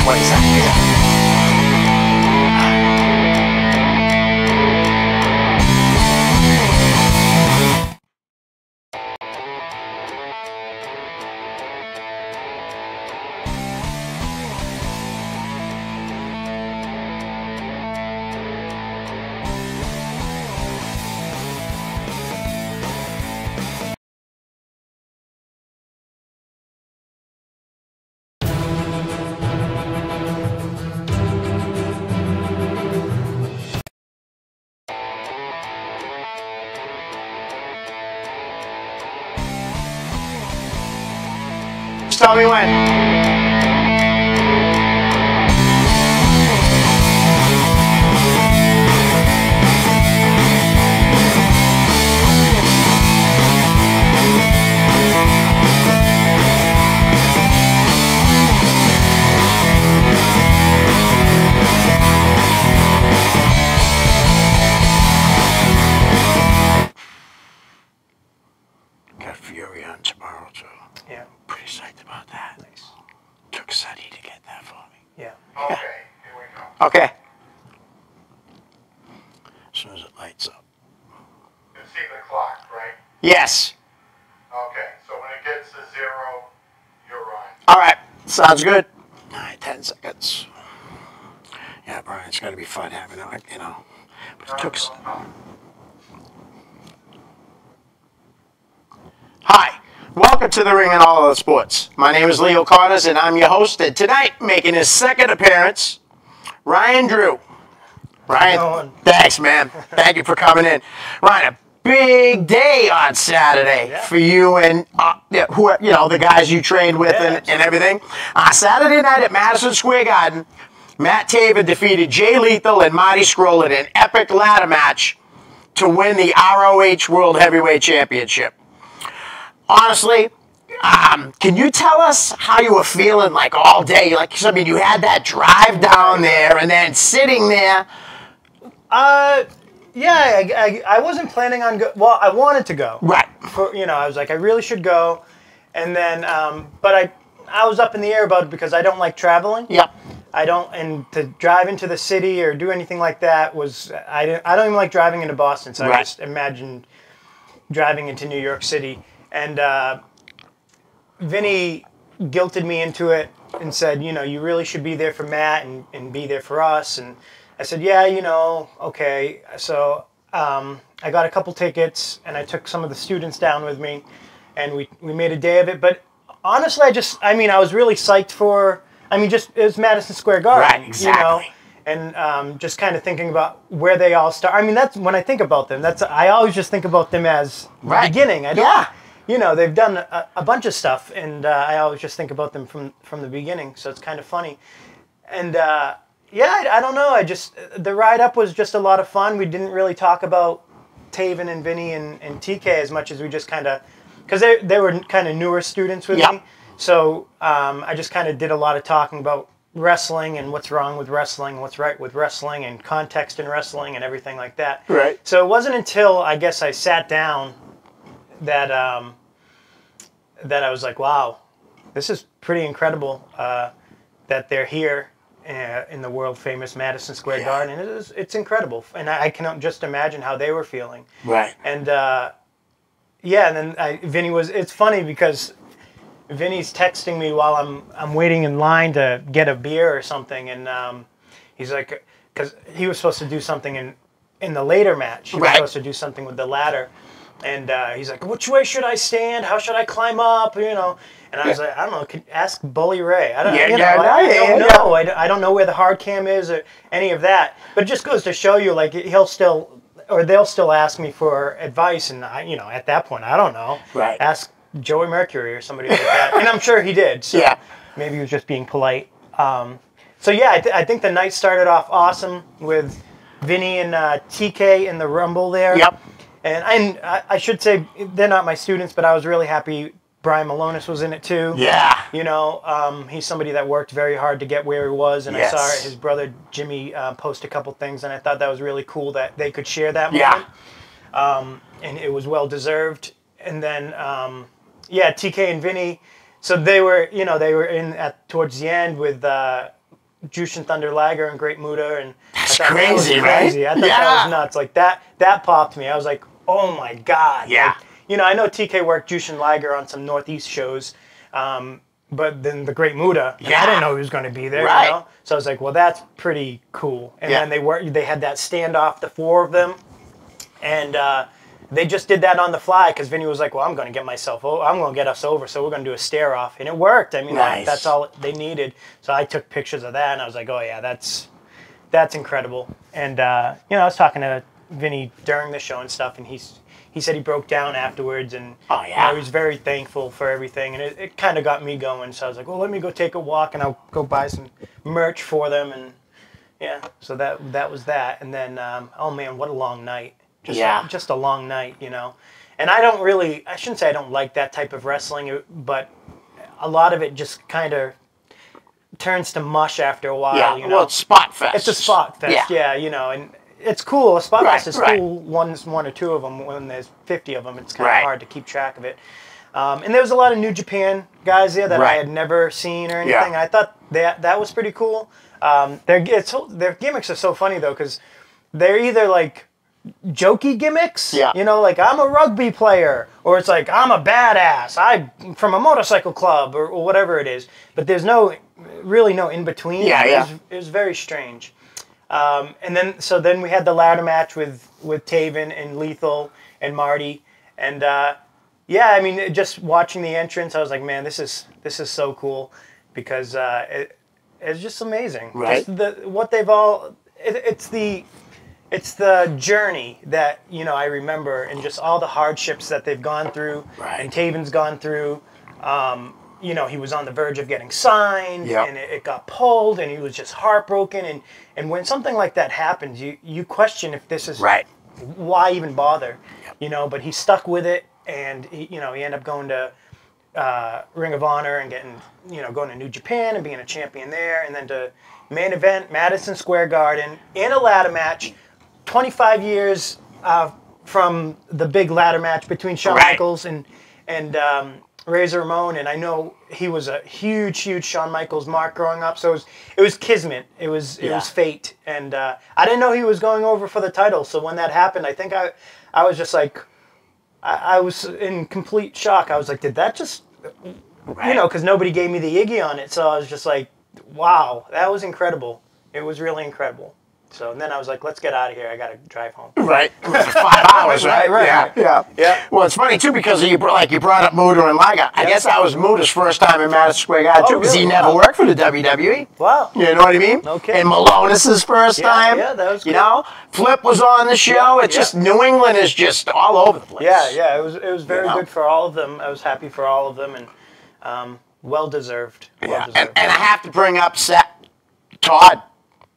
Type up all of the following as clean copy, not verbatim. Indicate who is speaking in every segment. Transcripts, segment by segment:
Speaker 1: What is that? Just tell me when. Got Fury on tomorrow, too.
Speaker 2: Yeah.
Speaker 1: Pretty psyched about that.
Speaker 2: Nice.
Speaker 1: Took Sunny to get that for me.
Speaker 2: Yeah.
Speaker 3: Okay, here we go.
Speaker 1: Okay. As soon as it lights up.
Speaker 3: You see the clock, right?
Speaker 1: Yes.
Speaker 3: Okay, so when it gets to 0, you're on.
Speaker 1: All right. Sounds good. All right, 10 seconds. Yeah, Brian, it's got to be fun having it, you know. But it took... Hi. Welcome to the Ring and All of the Sports. My name is Leo Connors, and I'm your host. And tonight, making his second appearance, Ryan Drew. Ryan, thanks, man. Thank you for coming in. Ryan, a big day on Saturday for you and the guys you trained with and everything. Saturday night at Madison Square Garden, Matt Taven defeated Jay Lethal and Marty Scurll in an epic ladder match to win the ROH World Heavyweight Championship. Honestly, can you tell us how you were feeling like all day? Like, I mean, you had that drive down there and then sitting there.
Speaker 2: Yeah, I wasn't planning on well, I wanted to go.
Speaker 1: Right.
Speaker 2: I was like, I really should go. And then, but I was up in the air about it because I don't like traveling.
Speaker 1: Yep.
Speaker 2: And to drive into the city or do anything like that I don't even like driving into Boston. So I just imagined driving into New York City. And Vinny guilted me into it and said, you really should be there for Matt and be there for us. And I said, yeah, okay. So I got a couple tickets and I took some of the students down with me and we made a day of it. But honestly, I was really psyched for, it was Madison Square Garden.
Speaker 1: Right, exactly.
Speaker 2: And just kind of thinking about where they all start. That's when I think about them. I always just think about them as the beginning. They've done a bunch of stuff, and I always just think about them from the beginning. So it's kind of funny. And I don't know. The ride up was just a lot of fun. We didn't really talk about Taven and Vinny and TK as much as we just kind of, because they were kind of newer students with me. So I just kind of did a lot of talking about wrestling and what's wrong with wrestling, what's right with wrestling, and context in wrestling and everything like that.
Speaker 1: Right.
Speaker 2: So it wasn't until I guess I sat down that that I was like, wow, this is pretty incredible that they're here in the world famous Madison Square Garden, and it's incredible, and I can just imagine how they were feeling.
Speaker 1: Right.
Speaker 2: And and then Vinny was. It's funny because Vinny's texting me while I'm waiting in line to get a beer or something, and he's like, because he was supposed to do something in the later match. He was supposed to do something with the ladder. And he's like, which way should I stand? How should I climb up? And I was like, I don't know. Ask Bully Ray. I don't know. I don't know where the hard cam is or any of that. But it just goes to show you, like, they'll still ask me for advice. And, at that point, I don't know.
Speaker 1: Right.
Speaker 2: Ask Joey Mercury or somebody like that. And I'm sure he did. So maybe he was just being polite. I think the night started off awesome with Vinny and TK in the Rumble there.
Speaker 1: Yep.
Speaker 2: And I should say, they're not my students, but I was really happy Brian Malonis was in it too.
Speaker 1: Yeah.
Speaker 2: He's somebody that worked very hard to get where he was, and I saw his brother Jimmy post a couple things, and I thought that was really cool that they could share that moment. And it was well deserved. And then, TK and Vinny, so they were in towards the end with Jushin Thunder Liger and Great Muta, and
Speaker 1: that's
Speaker 2: crazy,
Speaker 1: right?
Speaker 2: I thought that was nuts. Like that popped me. I was like, oh my god.
Speaker 1: Yeah.
Speaker 2: Like, you know, I know TK worked Jushin Liger on some Northeast shows, but then the Great Muta, and I didn't know he was going to be there.
Speaker 1: Right.
Speaker 2: You know? So I was like, well, that's pretty cool. And then they had that standoff, the four of them, and they just did that on the fly because Vinny was like, well, I'm going to get us over, so we're going to do a stare off, and it worked. I mean, that's all they needed. So I took pictures of that, and I was like, oh yeah, that's incredible. And you know, I was talking to Vinny during the show and stuff, and he said he broke down afterwards, and you know, he was very thankful for everything, and it kind of got me going. So I was like, well, let me go take a walk, and I'll go buy some merch for them, and yeah, so that was that. And then, oh man, what a long night. Just a long night, you know. And I shouldn't say I don't like that type of wrestling, but a lot of it just kind of turns to mush after a while, you know.
Speaker 1: Well, it's Spot Fest.
Speaker 2: It's a Spot Fest, you know, and it's cool. A Spot Fest is cool, one or two of them. When there's 50 of them, it's kind of hard to keep track of it. And there was a lot of New Japan guys there that I had never seen or anything. I thought that was pretty cool. Their gimmicks are so funny, though, because they're either like jokey gimmicks, you know, like I'm a rugby player, or it's like I'm a badass, I'm from a motorcycle club, or whatever it is. But there's really no in between. It was very strange. And then we had the ladder match with Taven and Lethal and Marty, and I mean, just watching the entrance, I was like, man, this is so cool, because it's just amazing.
Speaker 1: Right.
Speaker 2: Just it's the journey that, you know, I remember, and just all the hardships that they've gone through, and Taven's gone through. You know, he was on the verge of getting signed, and it got pulled, and he was just heartbroken. And when something like that happens, you question if this is why even bother, you know. But he stuck with it, and he ended up going to Ring of Honor and going to New Japan and being a champion there, and then to main event Madison Square Garden in a ladder match. 25 years from the big ladder match between Shawn Michaels and Razor Ramon, and I know he was a huge Shawn Michaels mark growing up. So it was kismet. It was fate, and I didn't know he was going over for the title. So when that happened, I think I was just like, I was in complete shock. I was like, did that just, you know, because nobody gave me the Iggy on it. So I was just like, wow, that was incredible. It was really incredible. So and then I was like, let's get out of here. I got to drive home.
Speaker 1: Right. 5 hours, right? Yeah. Well, it's funny, too, because you brought up Muta and Liger. I guess that was Muta's first time in Madison Square Garden, too, because he never worked for the WWE.
Speaker 2: Wow.
Speaker 1: You know what I mean?
Speaker 2: Okay.
Speaker 1: And Malonis' first time.
Speaker 2: Yeah, that was good.
Speaker 1: You know? Flip was on the show. It's just, New England is just all over the place.
Speaker 2: Yeah. It was very good for all of them. I was happy for all of them, and well-deserved.
Speaker 1: And I have to bring up Todd.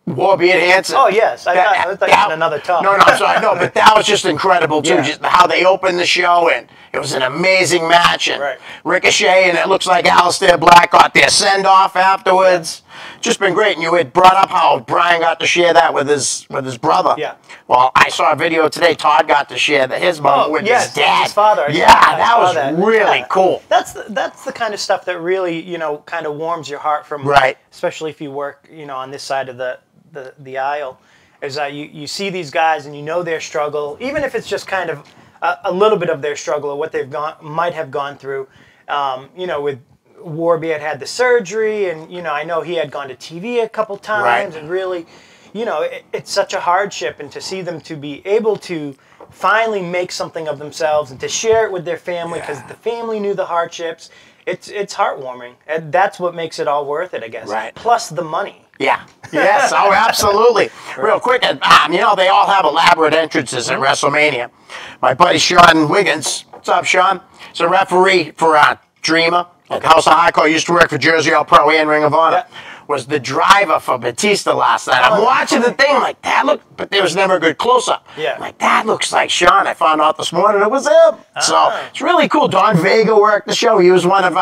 Speaker 1: Warbeard Hansen.
Speaker 2: Oh, yes. I thought you had another talk.
Speaker 1: No, I'm sorry. No, but that was just incredible, too. Just how they opened the show, and it was an amazing match. And Ricochet, and it looks like Aleister Black got their send-off afterwards. Just been great. And you had brought up how Brian got to share that with his brother.
Speaker 2: Yeah.
Speaker 1: Well, I saw a video today. Todd got to share his moment with his dad.
Speaker 2: His father.
Speaker 1: That was really cool.
Speaker 2: That's the kind of stuff that really, you know, kind of warms your heart from, especially if you work, you know, on this side of the aisle, is that you see these guys and you know their struggle, even if it's just kind of a little bit of their struggle or what they've might have gone through. You know, with Warbeard had the surgery, and you know, I know he had gone to TV a couple times, and really, you know, it's such a hardship, and to see them to be able to finally make something of themselves and to share it with their family, because the family knew the hardships. It's heartwarming, and that's what makes it all worth it, I guess. Plus the money.
Speaker 1: Yeah. Yes. Oh, absolutely. Real quick, you know, they all have elaborate entrances at WrestleMania. My buddy Sean Wiggins, what's up, Sean? He's a referee for Dreamer at House of Hardcore. Used to work for Jersey All Pro and Ring of Honor. Was the driver for Batista last night. I'm watching the thing like that but there was never a good close-up. I'm like, that looks like Sean. I found out this morning it was him. So it's really cool. Don Vega worked the show. He was one of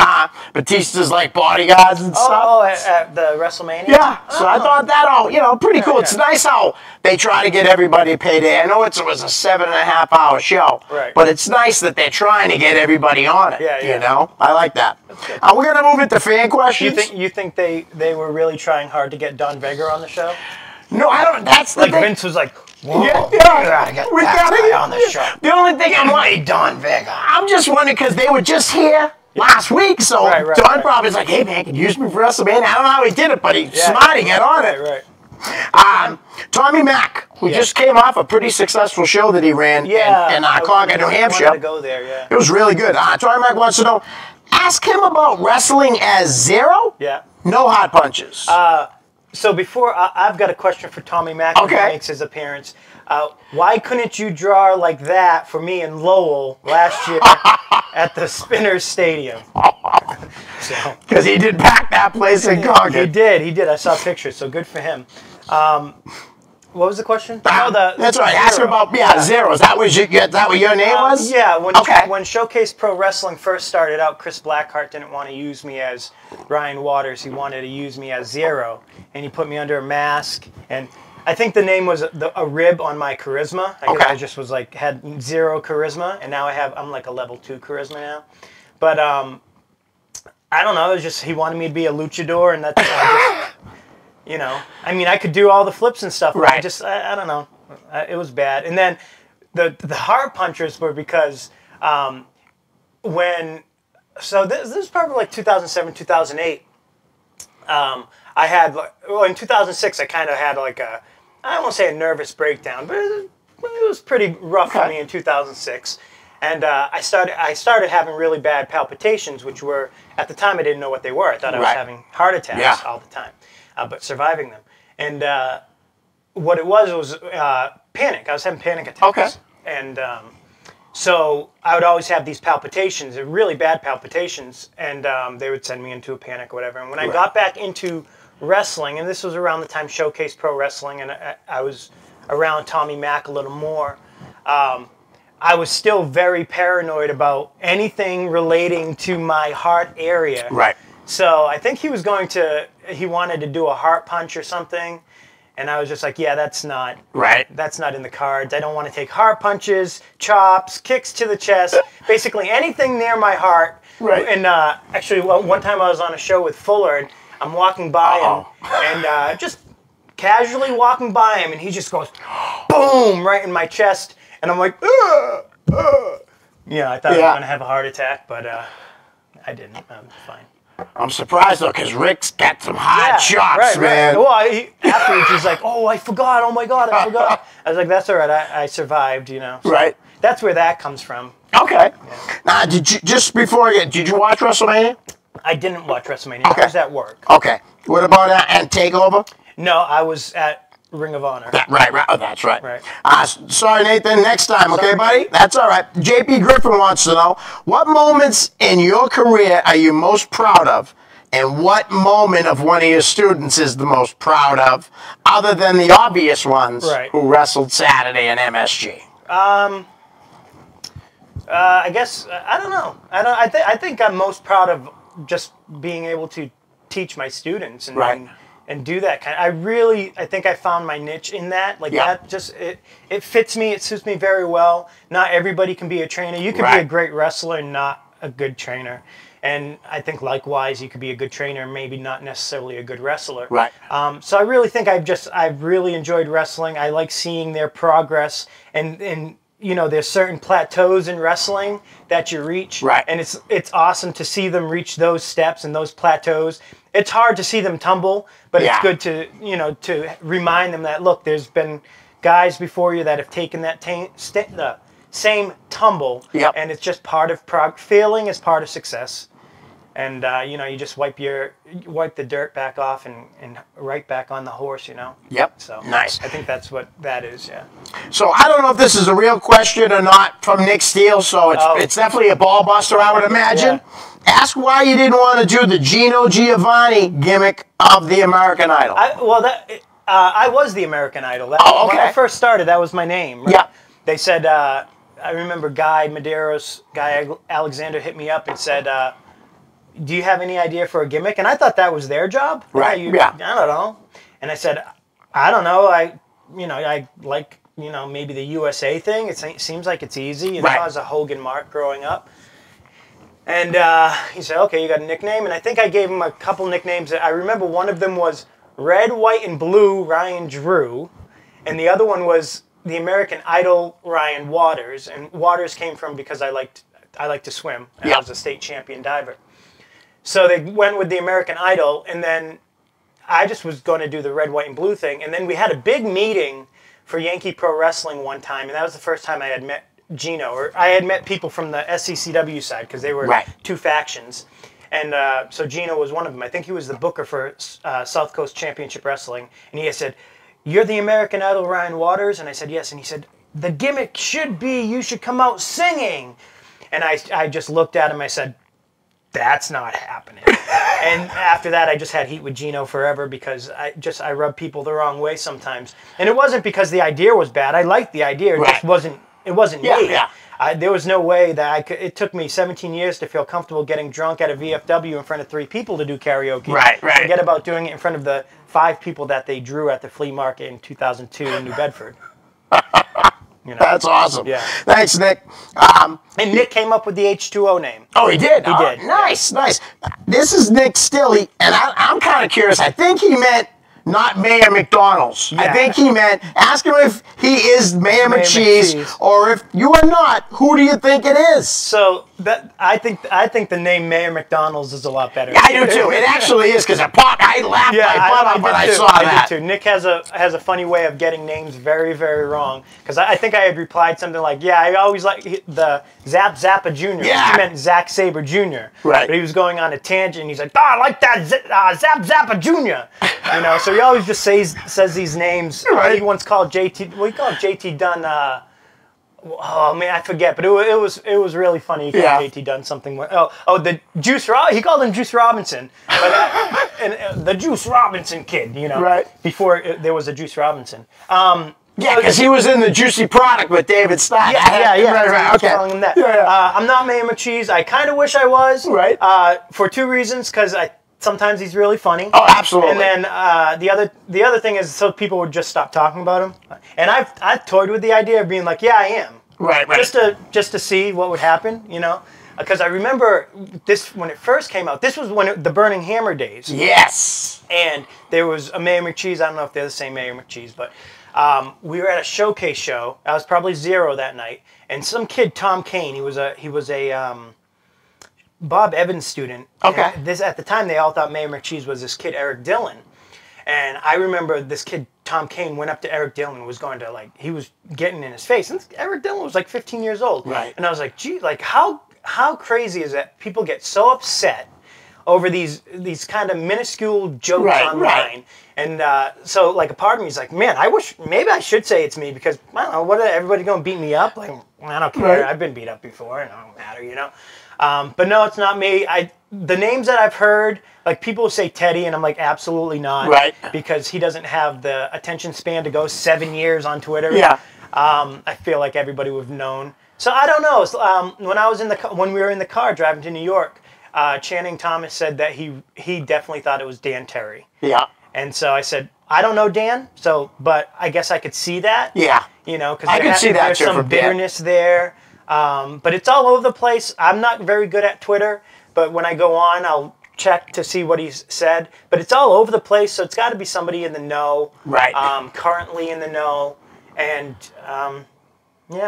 Speaker 1: Batista's like bodyguards and stuff.
Speaker 2: Oh, at the WrestleMania?
Speaker 1: Yeah. So I thought that all, you know, pretty cool. It's nice how they try to get everybody paid. I know it was a 7.5-hour show. But it's nice that they're trying to get everybody on it. You know? I like that. We're going to move into fan questions.
Speaker 2: You think they were really trying hard to get Don Vega on the show?
Speaker 1: No, I don't. That's the
Speaker 2: Like
Speaker 1: thing.
Speaker 2: Vince was like, whoa,
Speaker 1: Yeah,
Speaker 2: we gotta get that guy on the show.
Speaker 1: The only thing
Speaker 2: Hey, Don Vega.
Speaker 1: I'm just wondering because they were just here last week, so
Speaker 2: Right,
Speaker 1: Don probably's like, "Hey man, can you use me for WrestleMania?" I don't know how he did it, but he's smart. He got on it.
Speaker 2: Right.
Speaker 1: Tommy Mack, who just came off a pretty successful show that he ran in Concord, New Hampshire.
Speaker 2: I wanted to go there, yeah.
Speaker 1: It was really good. Tommy Mack wants to know, ask him about wrestling as Zero.
Speaker 2: Yeah.
Speaker 1: No hot punches.
Speaker 2: So before, I've got a question for Tommy Mack when he makes his appearance. Why couldn't you draw like that for me in Lowell last year at the Spinners Stadium?
Speaker 1: Because he did pack that place in Concord.
Speaker 2: He did. I saw pictures, so good for him. What was the question?
Speaker 1: That's right. Ask him about Zero. Is that what your name was?
Speaker 2: Yeah. When Showcase Pro Wrestling first started out, Chris Blackheart didn't want to use me as Ryan Waters. He wanted to use me as Zero, and he put me under a mask. And I think the name was a rib on my charisma. I just was like had 0 charisma, and now I'm like a level 2 charisma now. But I don't know. It was just he wanted me to be a luchador, and that's you know. I mean, I could do all the flips and stuff. Right. I don't know. It was bad. And then the hard punchers were because this was probably like 2007, 2008. I had in 2006 I kind of had like I don't want to say a nervous breakdown, but it was pretty rough for me in 2006. And I started having really bad palpitations, which were, at the time I didn't know what they were. I thought I was having heart attacks all the time, but surviving them. And what it was panic. I was having panic attacks. And so I would always have these palpitations, really bad palpitations, and they would send me into a panic or whatever. And when I got back into wrestling, and this was around the time Showcase Pro Wrestling, and I was around Tommy Mack a little more, I was still very paranoid about anything relating to my heart area.
Speaker 1: Right.
Speaker 2: So I think he wanted to do a heart punch or something. And I was just like, yeah, that's not in the cards. I don't want to take heart punches, chops, kicks to the chest, basically anything near my heart.
Speaker 1: Right.
Speaker 2: And actually, one time I was on a show with Fuller, and I'm walking by him, and just casually walking by him, and he just goes, boom, right in my chest. And I'm like, yeah, I thought I was going to have a heart attack, but I didn't. I'm fine.
Speaker 1: I'm surprised though, because Rick's got some hot shots, man.
Speaker 2: Well, afterwards he's like, "Oh, I forgot. Oh my God, I forgot." I was like, "That's all right. I survived, you know." So that's where that comes from.
Speaker 1: Okay. Now, just before did you watch WrestleMania?
Speaker 2: I didn't watch WrestleMania. I was at work.
Speaker 1: Okay. What about and TakeOver?
Speaker 2: No, I was at Ring of Honor.
Speaker 1: Right. Oh, that's right. Sorry, Nathan. Next time, okay, buddy? That's all right. JP Griffin wants to know, what moments in your career are you most proud of? And what moment of one of your students is the most proud of, other than the obvious ones who wrestled Saturday in MSG?
Speaker 2: I guess, I don't know. I think I'm most proud of just being able to teach my students and do that kind of, I think I found my niche in that. Like that just, it fits me, it suits me very well. Not everybody can be a trainer. You can be a great wrestler and not a good trainer. And I think likewise, you could be a good trainer and maybe not necessarily a good wrestler.
Speaker 1: Right.
Speaker 2: So I really think I've really enjoyed wrestling. I like seeing their progress, and you know, there's certain plateaus in wrestling that you reach.
Speaker 1: Right.
Speaker 2: And it's awesome to see them reach those steps and those plateaus. It's hard to see them tumble, but it's good to, you know, to remind them that, look, there's been guys before you that have taken that the same tumble, and it's just part of failing is part of success. And you know, you just wipe the dirt back off and right back on the horse, you know.
Speaker 1: Yep.
Speaker 2: So
Speaker 1: nice.
Speaker 2: I think that's what that is. Yeah.
Speaker 1: So I don't know if this is a real question or not from Nick Steele. So it's definitely a ball buster, I would imagine. Yeah. Ask why you didn't want to do the Gino Giovanni gimmick of the American Idol.
Speaker 2: I was the American Idol. When I first started, that was my name. Right? Yeah. They said, I remember Guy Alexander hit me up and said, do you have any idea for a gimmick? And I thought that was their job.
Speaker 1: Right.
Speaker 2: I don't know. And I said, I don't know. I like, you know, maybe the USA thing. It seems like it's easy. You know, I was a Hogan mark growing up. And he said, okay, you got a nickname? And I think I gave him a couple nicknames. I remember one of them was Red, White, and Blue Ryan Drew. And the other one was the American Idol Ryan Waters. And Waters came from because I liked to swim. And I was a state champion diver. So they went with the American Idol. And then I just was going to do the Red, White, and Blue thing. And then we had a big meeting for Yankee Pro Wrestling one time. And that was the first time I had met Gino, or I had met people from the SCCW side because they were two factions, and so Gino was one of them. I think he was the booker for South Coast Championship Wrestling, and he had said, "You're the American Idol Ryan Waters," and I said yes, and he said, "The gimmick should be you should come out singing," and I just looked at him. I said, "That's not happening." And after that, I just had heat with Gino forever because I rub people the wrong way sometimes, and it wasn't because the idea was bad. I liked the idea, it just wasn't. It wasn't me. Yeah. There was no way that I could. It took me 17 years to feel comfortable getting drunk at a VFW in front of 3 people to do karaoke.
Speaker 1: Right.
Speaker 2: Forget about doing it in front of the 5 people that they drew at the flea market in 2002 in New Bedford. You know?
Speaker 1: That's awesome.
Speaker 2: Yeah.
Speaker 1: Thanks, Nick.
Speaker 2: And Nick came up with the H2O name.
Speaker 1: Oh, he did?
Speaker 2: He did.
Speaker 1: Nice. This is Nick Stilley, and I'm kind of curious. I think he meant not Mayor McDonald's. Yeah. I think he meant, ask him if he is Mayor McCheese, or if you are not, who do you think it is?
Speaker 2: So I think the name Mayor McDonald's is a lot better.
Speaker 1: Yeah, I do too. It actually is because I laughed my butt off when I saw that.
Speaker 2: I did too. Nick has a funny way of getting names very, very wrong. Because I think I had replied something like, "Yeah, I always like the Zap Zappa Jr."
Speaker 1: Yeah.
Speaker 2: He meant Zack Sabre Jr.
Speaker 1: Right.
Speaker 2: But he was going on a tangent. And he's like, "Oh, I like that Zap Zappa Jr." You know, so he always just says these names.
Speaker 1: Right.
Speaker 2: He once called JT. Well, he called JT Dunn. Oh man, I forget, but it was really funny. He called JT Dunn something. The Juice he called him Juice Robinson, but the Juice Robinson kid, you know,
Speaker 1: right
Speaker 2: before there was a Juice Robinson.
Speaker 1: Yeah, because he was in the Juicy Product with David Stein.
Speaker 2: Yeah.
Speaker 1: Right. Okay.
Speaker 2: Calling him that.
Speaker 1: Yeah.
Speaker 2: I'm not Mayor McCheese. I kind of wish I was.
Speaker 1: Right.
Speaker 2: For 2 reasons, because sometimes he's really funny.
Speaker 1: Oh, absolutely.
Speaker 2: And then the other thing is, so people would just stop talking about him. And I've toyed with the idea of being like, yeah, I am.
Speaker 1: Right.
Speaker 2: Just to see what would happen, you know. Because I remember this when it first came out. This was the Burning Hammer days.
Speaker 1: Yes.
Speaker 2: And there was a Mayor McCheese. I don't know if they're the same Mayor McCheese, but we were at a showcase show. I was probably 0 that night, and some kid, Tom Kane. He was a Bob Evans student.
Speaker 1: Okay.
Speaker 2: And at the time, they all thought Mayor McCheese was this kid, Eric Dillon. And I remember this kid, Tom Kane, went up to Eric Dillon and was going to, he was getting in his face. And Eric Dillon was 15 years old.
Speaker 1: Right.
Speaker 2: And I was like, gee, how crazy is that people get so upset over these kind of minuscule jokes online.
Speaker 1: Right.
Speaker 2: And so a part of me is like, man, I wish, maybe I should say it's me because, I don't know, what, everybody going to beat me up? I don't care.
Speaker 1: Right.
Speaker 2: I've been beat up before. It don't matter, you know. But no, it's not me. The names that I've heard, people say Teddy, and I'm like, absolutely not.
Speaker 1: Right.
Speaker 2: Because he doesn't have the attention span to go 7 years on Twitter.
Speaker 1: Yeah.
Speaker 2: I feel like everybody would have known. So I don't know. When we were in the car driving to New York, Channing Thomas said that he definitely thought it was Dan Terry.
Speaker 1: Yeah.
Speaker 2: And so I said, I don't know Dan, but I guess I could see that.
Speaker 1: Yeah.
Speaker 2: You know, because
Speaker 1: I could see that
Speaker 2: there's
Speaker 1: too
Speaker 2: some
Speaker 1: from
Speaker 2: bitterness there. But it's all over the place. I'm not very good at Twitter, but when I go on, I'll check to see what he's said. But it's all over the place, so it's got to be somebody in the know.
Speaker 1: Right.
Speaker 2: Currently in the know. And, I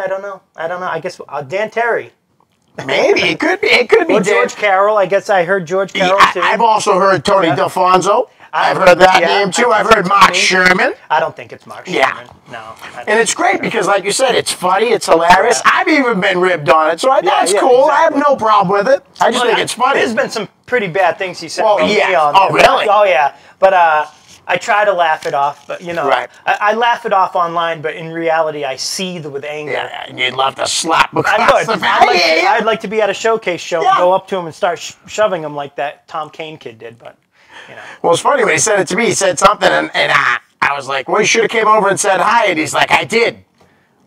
Speaker 2: don't know. I guess Dan Terry.
Speaker 1: Maybe. It could be
Speaker 2: Or George Carroll. I guess I heard George Carroll, too.
Speaker 1: I've also heard Tony D'Alfonso. I've heard that name, too. I've heard Mark Sherman.
Speaker 2: I don't think it's Mark Sherman. No.
Speaker 1: And it's great because, like you said, it's funny, it's hilarious.
Speaker 2: Yeah.
Speaker 1: I've even been ribbed on it, so that's cool.
Speaker 2: Exactly.
Speaker 1: I have no problem with it. I just think it's funny.
Speaker 2: There's been some pretty bad things he said about me on
Speaker 1: Oh, really?
Speaker 2: Oh, yeah. But I try to laugh it off, but,
Speaker 1: Right.
Speaker 2: I laugh it off online, but in reality, I seethe with anger.
Speaker 1: Yeah, and you'd love to slap across the face.
Speaker 2: I'd like to be at a showcase show and go up to him and start shoving him like that Tom Kane kid did, but,
Speaker 1: Well, it's funny when he said it to me. He said something, and I was like, well, you should have came over and said hi. And he's like, I did.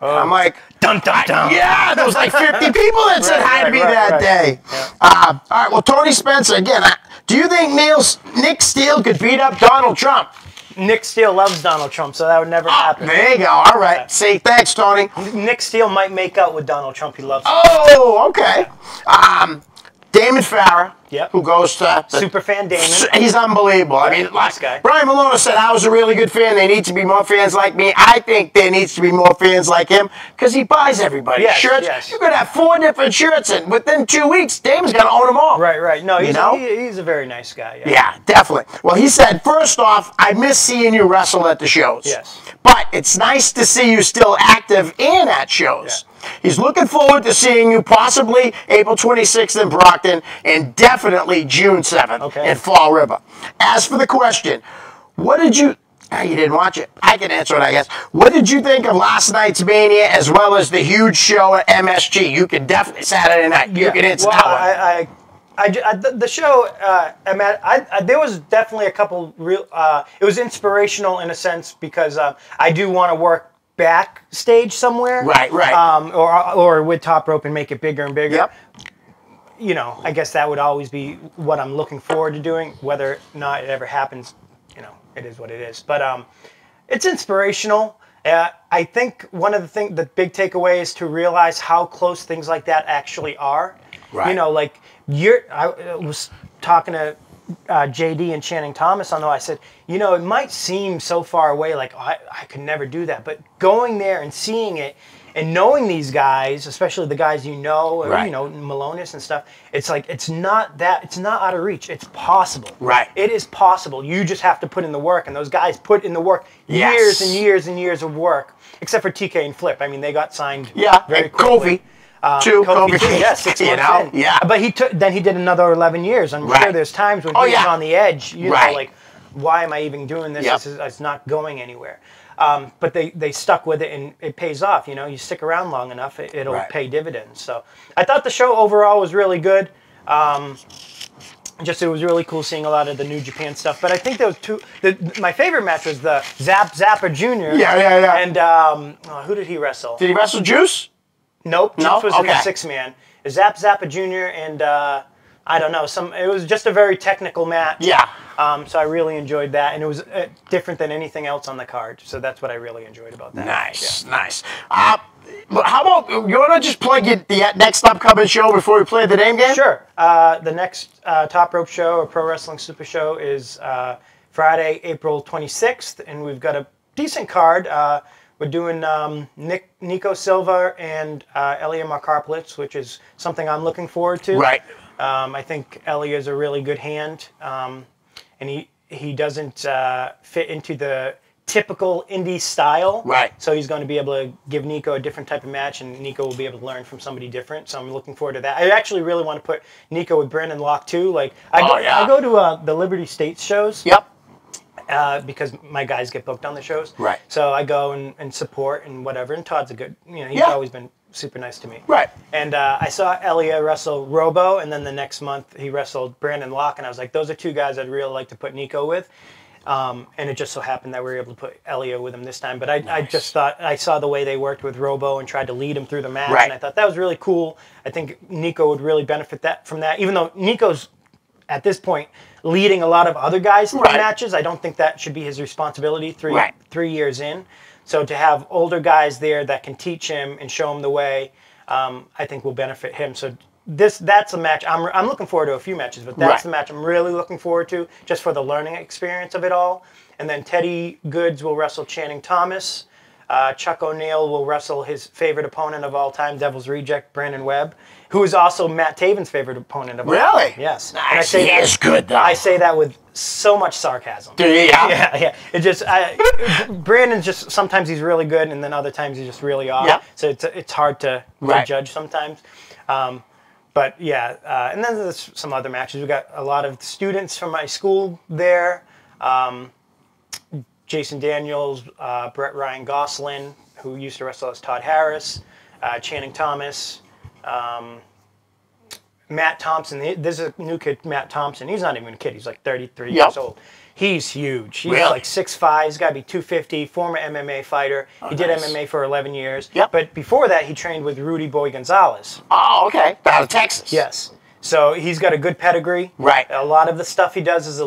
Speaker 1: I'm like,
Speaker 2: dun, dun, dun.
Speaker 1: Yeah, there was 50 people that said hi to me that day.
Speaker 2: Yeah.
Speaker 1: All right, well, Tony Spencer, again, do you think Nick Steele could beat up Donald Trump?
Speaker 2: Nick Steele loves Donald Trump, so that would never happen.
Speaker 1: There you go. All right. Say thanks, Tony.
Speaker 2: Nick Steele might make out with Donald Trump. He loves him.
Speaker 1: Oh, okay. Damon Farah,
Speaker 2: Yep.
Speaker 1: who goes to
Speaker 2: Superfan Damon.
Speaker 1: He's unbelievable. I mean,
Speaker 2: nice guy.
Speaker 1: Brian Malone said I was a really good fan. There needs to be more fans like me. I think there needs to be more fans like him because he buys everybody shirts.
Speaker 2: Yes.
Speaker 1: You could have 4 different shirts, and within 2 weeks, Damon's going to own them all.
Speaker 2: Right. No,
Speaker 1: You
Speaker 2: he's a very nice guy.
Speaker 1: Yeah, definitely. Well, he said, first off, I miss seeing you wrestle at the shows.
Speaker 2: Yes.
Speaker 1: But it's nice to see you still active and at shows. He's looking forward to seeing you possibly April 26th in Brockton and definitely June 7th in Fall River. As for the question, what did you... You didn't watch it. I can answer it, I guess. What did you think of last night's Mania as well as the huge show at MSG? You can definitely... Saturday night. You can answer that one.
Speaker 2: The show, there was definitely a couple real. It was inspirational in a sense because I do want to work backstage somewhere,
Speaker 1: right,
Speaker 2: or with Top Rope and make it bigger and bigger.
Speaker 1: Yep.
Speaker 2: You know, I guess that would always be what I'm looking forward to doing. Whether or not it ever happens, you know, it is what it is. But it's inspirational. I think one of the big takeaway is to realize how close things like that actually are.
Speaker 1: Right.
Speaker 2: You know, like I was talking to JD and Channing Thomas on the. I said, you know, it might seem so far away, like I could never do that, but going there and seeing it and knowing these guys, especially the guys you know, or, you know, Malonis and stuff, it's like it's not out of reach. It's possible.
Speaker 1: Right.
Speaker 2: It is possible. You just have to put in the work, and those guys put in the work, years and years and years of work. Except for TK and Flip. I mean, they got signed very quickly.
Speaker 1: Kofi. Kofi too.
Speaker 2: Yeah, 6 months in.
Speaker 1: Yeah.
Speaker 2: But then he did another 11 years. I'm sure there's times when he's on the edge. You know, like, why am I even doing this? It's not going anywhere. But they stuck with it, and it pays off. You know, you stick around long enough, it'll pay dividends. So I thought the show overall was really good. It was really cool seeing a lot of the New Japan stuff. But I think there was my favorite match was the Zappa Jr.
Speaker 1: Yeah.
Speaker 2: And who did he wrestle?
Speaker 1: Did he wrestle Juice?
Speaker 2: Nope. Juice was in the 6-man. Zappa Jr. and I don't know. It was just a very technical match.
Speaker 1: Yeah.
Speaker 2: So I really enjoyed that, and it was different than anything else on the card. So that's what I really enjoyed about that.
Speaker 1: Nice. How about, you want to just plug the next upcoming show before we play the name game?
Speaker 2: Sure. The next Top Rope show, or Pro Wrestling Super Show, is Friday, April 26th, and we've got a decent card. We're doing Nico Silva and Elia Markarplitz, which is something I'm looking forward to.
Speaker 1: Right.
Speaker 2: I think Elia is a really good hand, and he doesn't fit into the typical indie style.
Speaker 1: Right.
Speaker 2: So he's going to be able to give Nico a different type of match, and Nico will be able to learn from somebody different. So I'm looking forward to that. I actually really want to put Nico with Brandon Locke too. Like I go to the Liberty States shows.
Speaker 1: Yep.
Speaker 2: Because my guys get booked on the shows.
Speaker 1: Right.
Speaker 2: So I go and support and whatever. And Todd's a good, he's always been super nice to me.
Speaker 1: Right.
Speaker 2: And I saw Elia wrestle Robo, and then the next month he wrestled Brandon Locke, and I was like, those are two guys I'd really like to put Nico with. And it just so happened that we were able to put Elia with him this time. But I just thought, I saw the way they worked with Robo and tried to lead him through the match, and I thought that was really cool. I think Nico would really benefit from that, even though Nico's, at this point, leading a lot of other guys through matches. I don't think that should be his responsibility 3 years in. So to have older guys there that can teach him and show him the way, I think will benefit him. So that's a match. I'm looking forward to a few matches, but that's the match I'm really looking forward to, just for the learning experience of it all. And then Teddy Goods will wrestle Channing Thomas. Chuck O'Neill will wrestle his favorite opponent of all time, Devil's Reject, Brandon Webb, who is also Matt Taven's favorite opponent of all time.
Speaker 1: Really?
Speaker 2: Yes.
Speaker 1: Nice. He is good, though.
Speaker 2: I say that with so much sarcasm.
Speaker 1: Do you?
Speaker 2: Yeah. It just, Brandon's just, sometimes he's really good, and then other times he's just really off.
Speaker 1: Yeah.
Speaker 2: So it's hard to judge sometimes. But yeah, and then there's some other matches. We got a lot of students from my school there. Jason Daniels, Ryan Gosselin, who used to wrestle as Todd Harris, Channing Thomas, Matt Thompson. There's a new kid, Matt Thompson. He's not even a kid. He's like 33 years old. He's huge. He's like 6'5". He's got to be 250, former MMA fighter. He did MMA for 11 years. But before that, he trained with Rudy Boy Gonzalez.
Speaker 1: Oh, okay. Out of Texas.
Speaker 2: Yes. So he's got a good pedigree.
Speaker 1: Right.
Speaker 2: A lot of the stuff he does is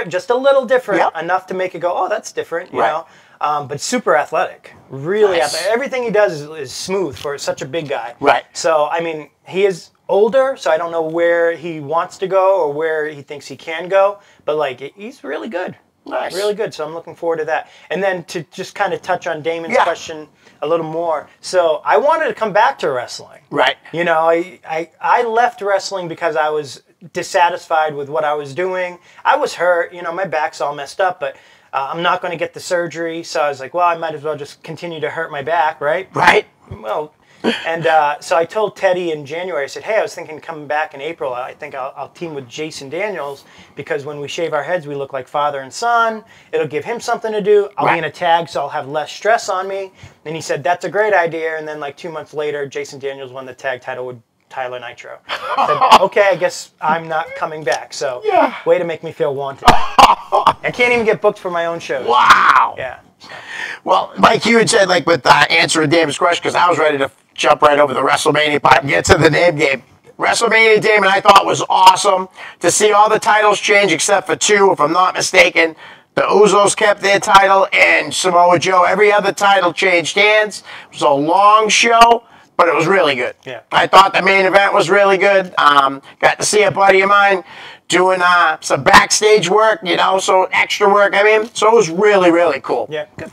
Speaker 2: just a little different, enough to make it go, oh, that's different, you know. But super athletic. Really athletic. Everything he does is smooth for such a big guy.
Speaker 1: Right.
Speaker 2: So, I mean, he is older, so I don't know where he wants to go or where he thinks he can go. But like, he's really good.
Speaker 1: Nice.
Speaker 2: Really good. So I'm looking forward to that. And then to just kind of touch on Damon's question a little more. So I wanted to come back to wrestling.
Speaker 1: Right.
Speaker 2: You know, I left wrestling because I was dissatisfied with what I was doing. I was hurt. You know, my back's all messed up, but I'm not going to get the surgery. So I was like, well, I might as well just continue to hurt my back, right?
Speaker 1: Right.
Speaker 2: Well, and so I told Teddy in January, I said, hey, I was thinking coming back in April, I think I'll team with Jason Daniels because when we shave our heads, we look like father and son. It'll give him something to do. I'll be in a tag, so I'll have less stress on me. And he said, that's a great idea. And then like 2 months later, Jason Daniels won the tag title with Tyler Nitro. I said, okay, I guess I'm not coming back. So way to make me feel wanted. I can't even get booked for my own shows.
Speaker 1: Wow.
Speaker 2: Yeah.
Speaker 1: Well, like you had said, like with answering Damon's question, because I was ready to jump right over the WrestleMania part and get to the name game. WrestleMania, Damon, I thought was awesome to see all the titles change except for 2, if I'm not mistaken. The Usos kept their title, and Samoa Joe, every other title changed hands. It was a long show, but it was really good.
Speaker 2: Yeah.
Speaker 1: I thought the main event was really good. Got to see a buddy of mine doing some backstage work, you know, so extra work. I mean, so it was really, really cool.
Speaker 2: Yeah, good.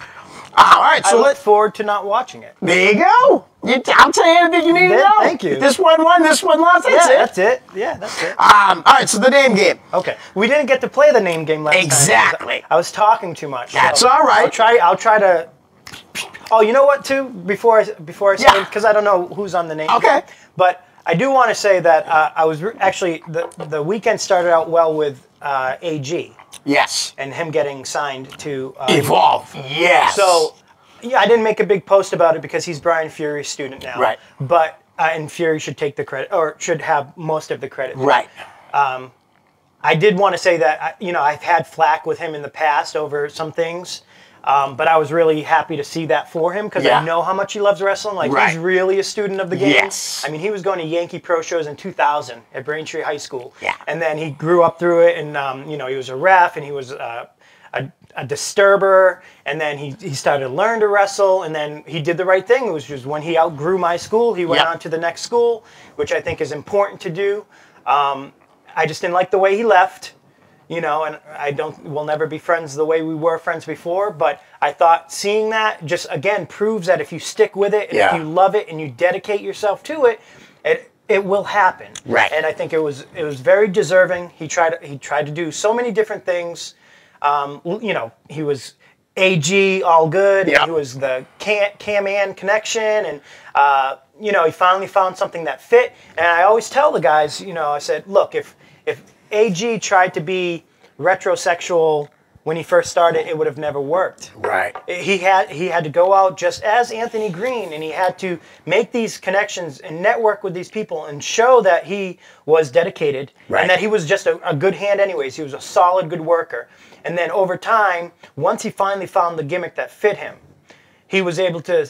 Speaker 1: All right, so
Speaker 2: I look forward to not watching it.
Speaker 1: there you go. I'll tell you anything you need to know.
Speaker 2: Thank you.
Speaker 1: This one won, this one lost. That's it.
Speaker 2: That's it. Yeah, that's it.
Speaker 1: All right, so the name game.
Speaker 2: Okay, we didn't get to play the name game last time.
Speaker 1: Exactly.
Speaker 2: I was talking too much.
Speaker 1: That's
Speaker 2: so
Speaker 1: all right.
Speaker 2: I'll try to. Oh, you know what? Too before I say it, because I don't know who's on the name.
Speaker 1: Okay.
Speaker 2: Game, but I do want to say that I was actually the weekend started out well with AG
Speaker 1: Yes.
Speaker 2: and him getting signed to
Speaker 1: Evolve. Yes.
Speaker 2: So. Yeah, I didn't make a big post about it because he's Brian Fury's student now.
Speaker 1: Right.
Speaker 2: But and Fury should take the credit, or should have most of the credit.
Speaker 1: Right.
Speaker 2: I did want to say that I've had flack with him in the past over some things, but I was really happy to see that for him because I know how much he loves wrestling. Like he's really a student of the game.
Speaker 1: Yes.
Speaker 2: I mean, he was going to Yankee Pro shows in 2000 at Braintree High School.
Speaker 1: Yeah.
Speaker 2: And then he grew up through it, and he was a ref, and he was a disturber, and then he started to learn to wrestle, and then he did the right thing, which was when he outgrew my school, he went on to the next school, which I think is important to do. I just didn't like the way he left, and we'll never be friends the way we were friends before, but I thought seeing that just, again, proves that if you stick with it, and if you love it, and you dedicate yourself to it, it will happen.
Speaker 1: Right.
Speaker 2: And I think it was very deserving. He tried to do so many different things. He was AG all good.
Speaker 1: Yep.
Speaker 2: He was the Cam-Ann connection, and he finally found something that fit. And I always tell the guys, I said, look, if AG tried to be retrosexual when he first started, it would have never worked.
Speaker 1: Right.
Speaker 2: He had to go out just as Anthony Green, and he had to make these connections and network with these people and show that he was dedicated and that he was just a good hand anyways. He was a solid, good worker. And then over time, once he finally found the gimmick that fit him, he was able to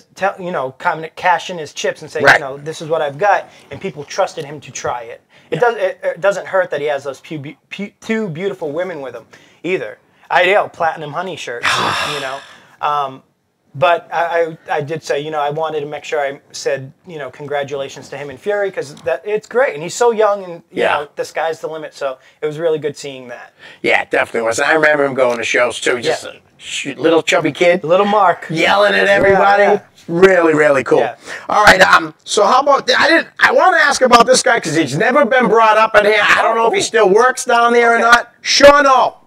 Speaker 2: kind of cash in his chips and say, this is what I've got, and people trusted him to try it. It doesn't hurt that he has those two beautiful women with him either. Platinum honey shirts, but I did say, I wanted to make sure I said, congratulations to him and Fury, because it's great, and he's so young, and the sky's the limit. So it was really good seeing that.
Speaker 1: Yeah, it definitely was. I remember him going to shows too. Just a little chubby kid,
Speaker 2: little Mark,
Speaker 1: yelling at everybody.
Speaker 2: Yeah.
Speaker 1: Really, really cool.
Speaker 2: Yeah.
Speaker 1: All right. So how about I want to ask about this guy because he's never been brought up in here. I don't know if he still works down there or not. Sean O.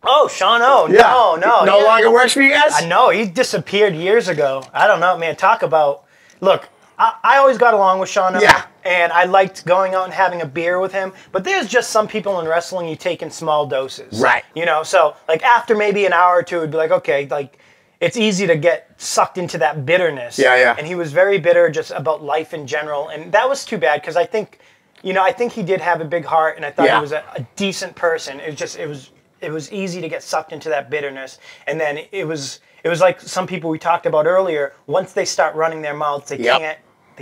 Speaker 2: Oh, Sean O.
Speaker 1: Yeah. No longer works for you guys?
Speaker 2: I know. He disappeared years ago. I don't know, man. Talk about... Look, I always got along with Sean O.
Speaker 1: Yeah.
Speaker 2: And I liked going out and having a beer with him. But there's just some people in wrestling you take in small doses.
Speaker 1: Right.
Speaker 2: So like after maybe an hour or two, it'd be like, okay, like it's easy to get sucked into that bitterness.
Speaker 1: Yeah.
Speaker 2: And he was very bitter just about life in general. And that was too bad because I think he did have a big heart, and I thought he was a decent person. It was easy to get sucked into that bitterness, and then it was like some people we talked about earlier. Once they start running their mouths, they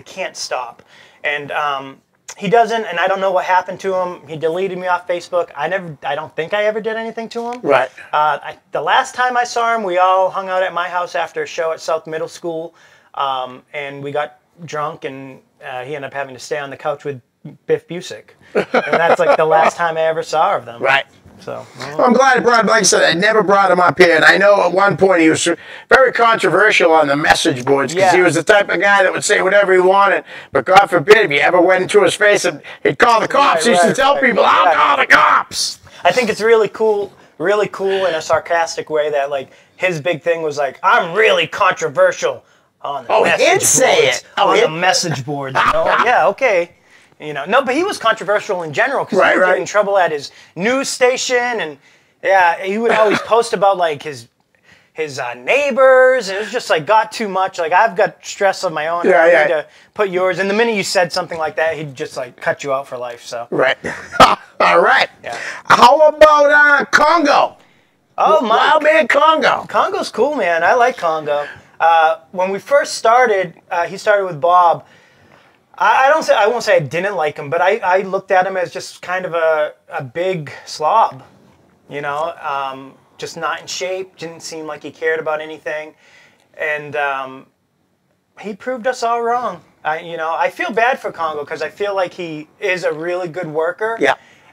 Speaker 2: can't stop, and he doesn't. And I don't know what happened to him. He deleted me off Facebook. I don't think I ever did anything to him.
Speaker 1: Right.
Speaker 2: The last time I saw him, we all hung out at my house after a show at South Middle School, and we got drunk, and he ended up having to stay on the couch with Biff Busick. And that's like the last time I ever saw of them.
Speaker 1: Right.
Speaker 2: So
Speaker 1: well, I'm glad it brought, like I said, I never brought him up here. And I know at one point he was very controversial on the message boards because he was the type of guy that would say whatever he wanted. But God forbid, if you ever went into his face and he'd call the cops, he used to tell people, I'll call the cops.
Speaker 2: I think it's really cool in a sarcastic way that like his big thing was like, I'm really controversial on the message boards.
Speaker 1: Say it.
Speaker 2: On the message boards. You know? Yeah, okay. You know, no, but he was controversial in general because he would get in trouble at his news station, and he would always post about like his neighbors, and it was just like got too much. Like I've got stress of my own. I need to put yours. And the minute you said something like that, he'd just like cut you out for life. So
Speaker 1: all right.
Speaker 2: Yeah.
Speaker 1: How about Congo?
Speaker 2: Oh,
Speaker 1: Wild Man Congo.
Speaker 2: Congo's cool, man. I like Congo. When we first started, he started with Bob. I won't say I didn't like him, but I looked at him as just kind of a big slob, you know, just not in shape, didn't seem like he cared about anything, and he proved us all wrong. I feel bad for Congo because I feel like he is a really good worker,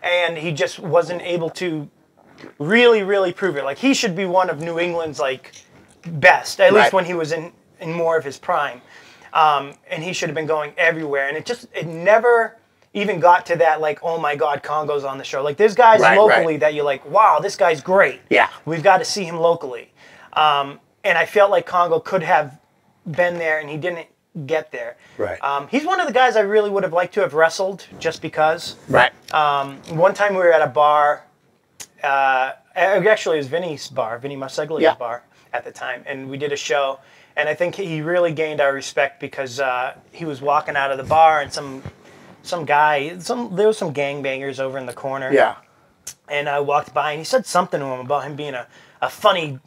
Speaker 2: and he just wasn't able to really, really prove it. Like he should be one of New England's like best, at least when he was in more of his prime. And he should have been going everywhere. And it never even got to that, like, oh my God, Congo's on the show. Like, there's guys locally that you're like, wow, this guy's great.
Speaker 1: Yeah.
Speaker 2: We've got to see him locally. And I felt like Congo could have been there, and he didn't get there.
Speaker 1: Right.
Speaker 2: He's one of the guys I really would have liked to have wrestled just because.
Speaker 1: Right.
Speaker 2: One time we were at a bar. Actually, it was Vinny Marseglia's bar at the time, and we did a show. And I think he really gained our respect because he was walking out of the bar, and there was some gangbangers over in the corner. Yeah. And I walked by, and he said something to him about him being a funny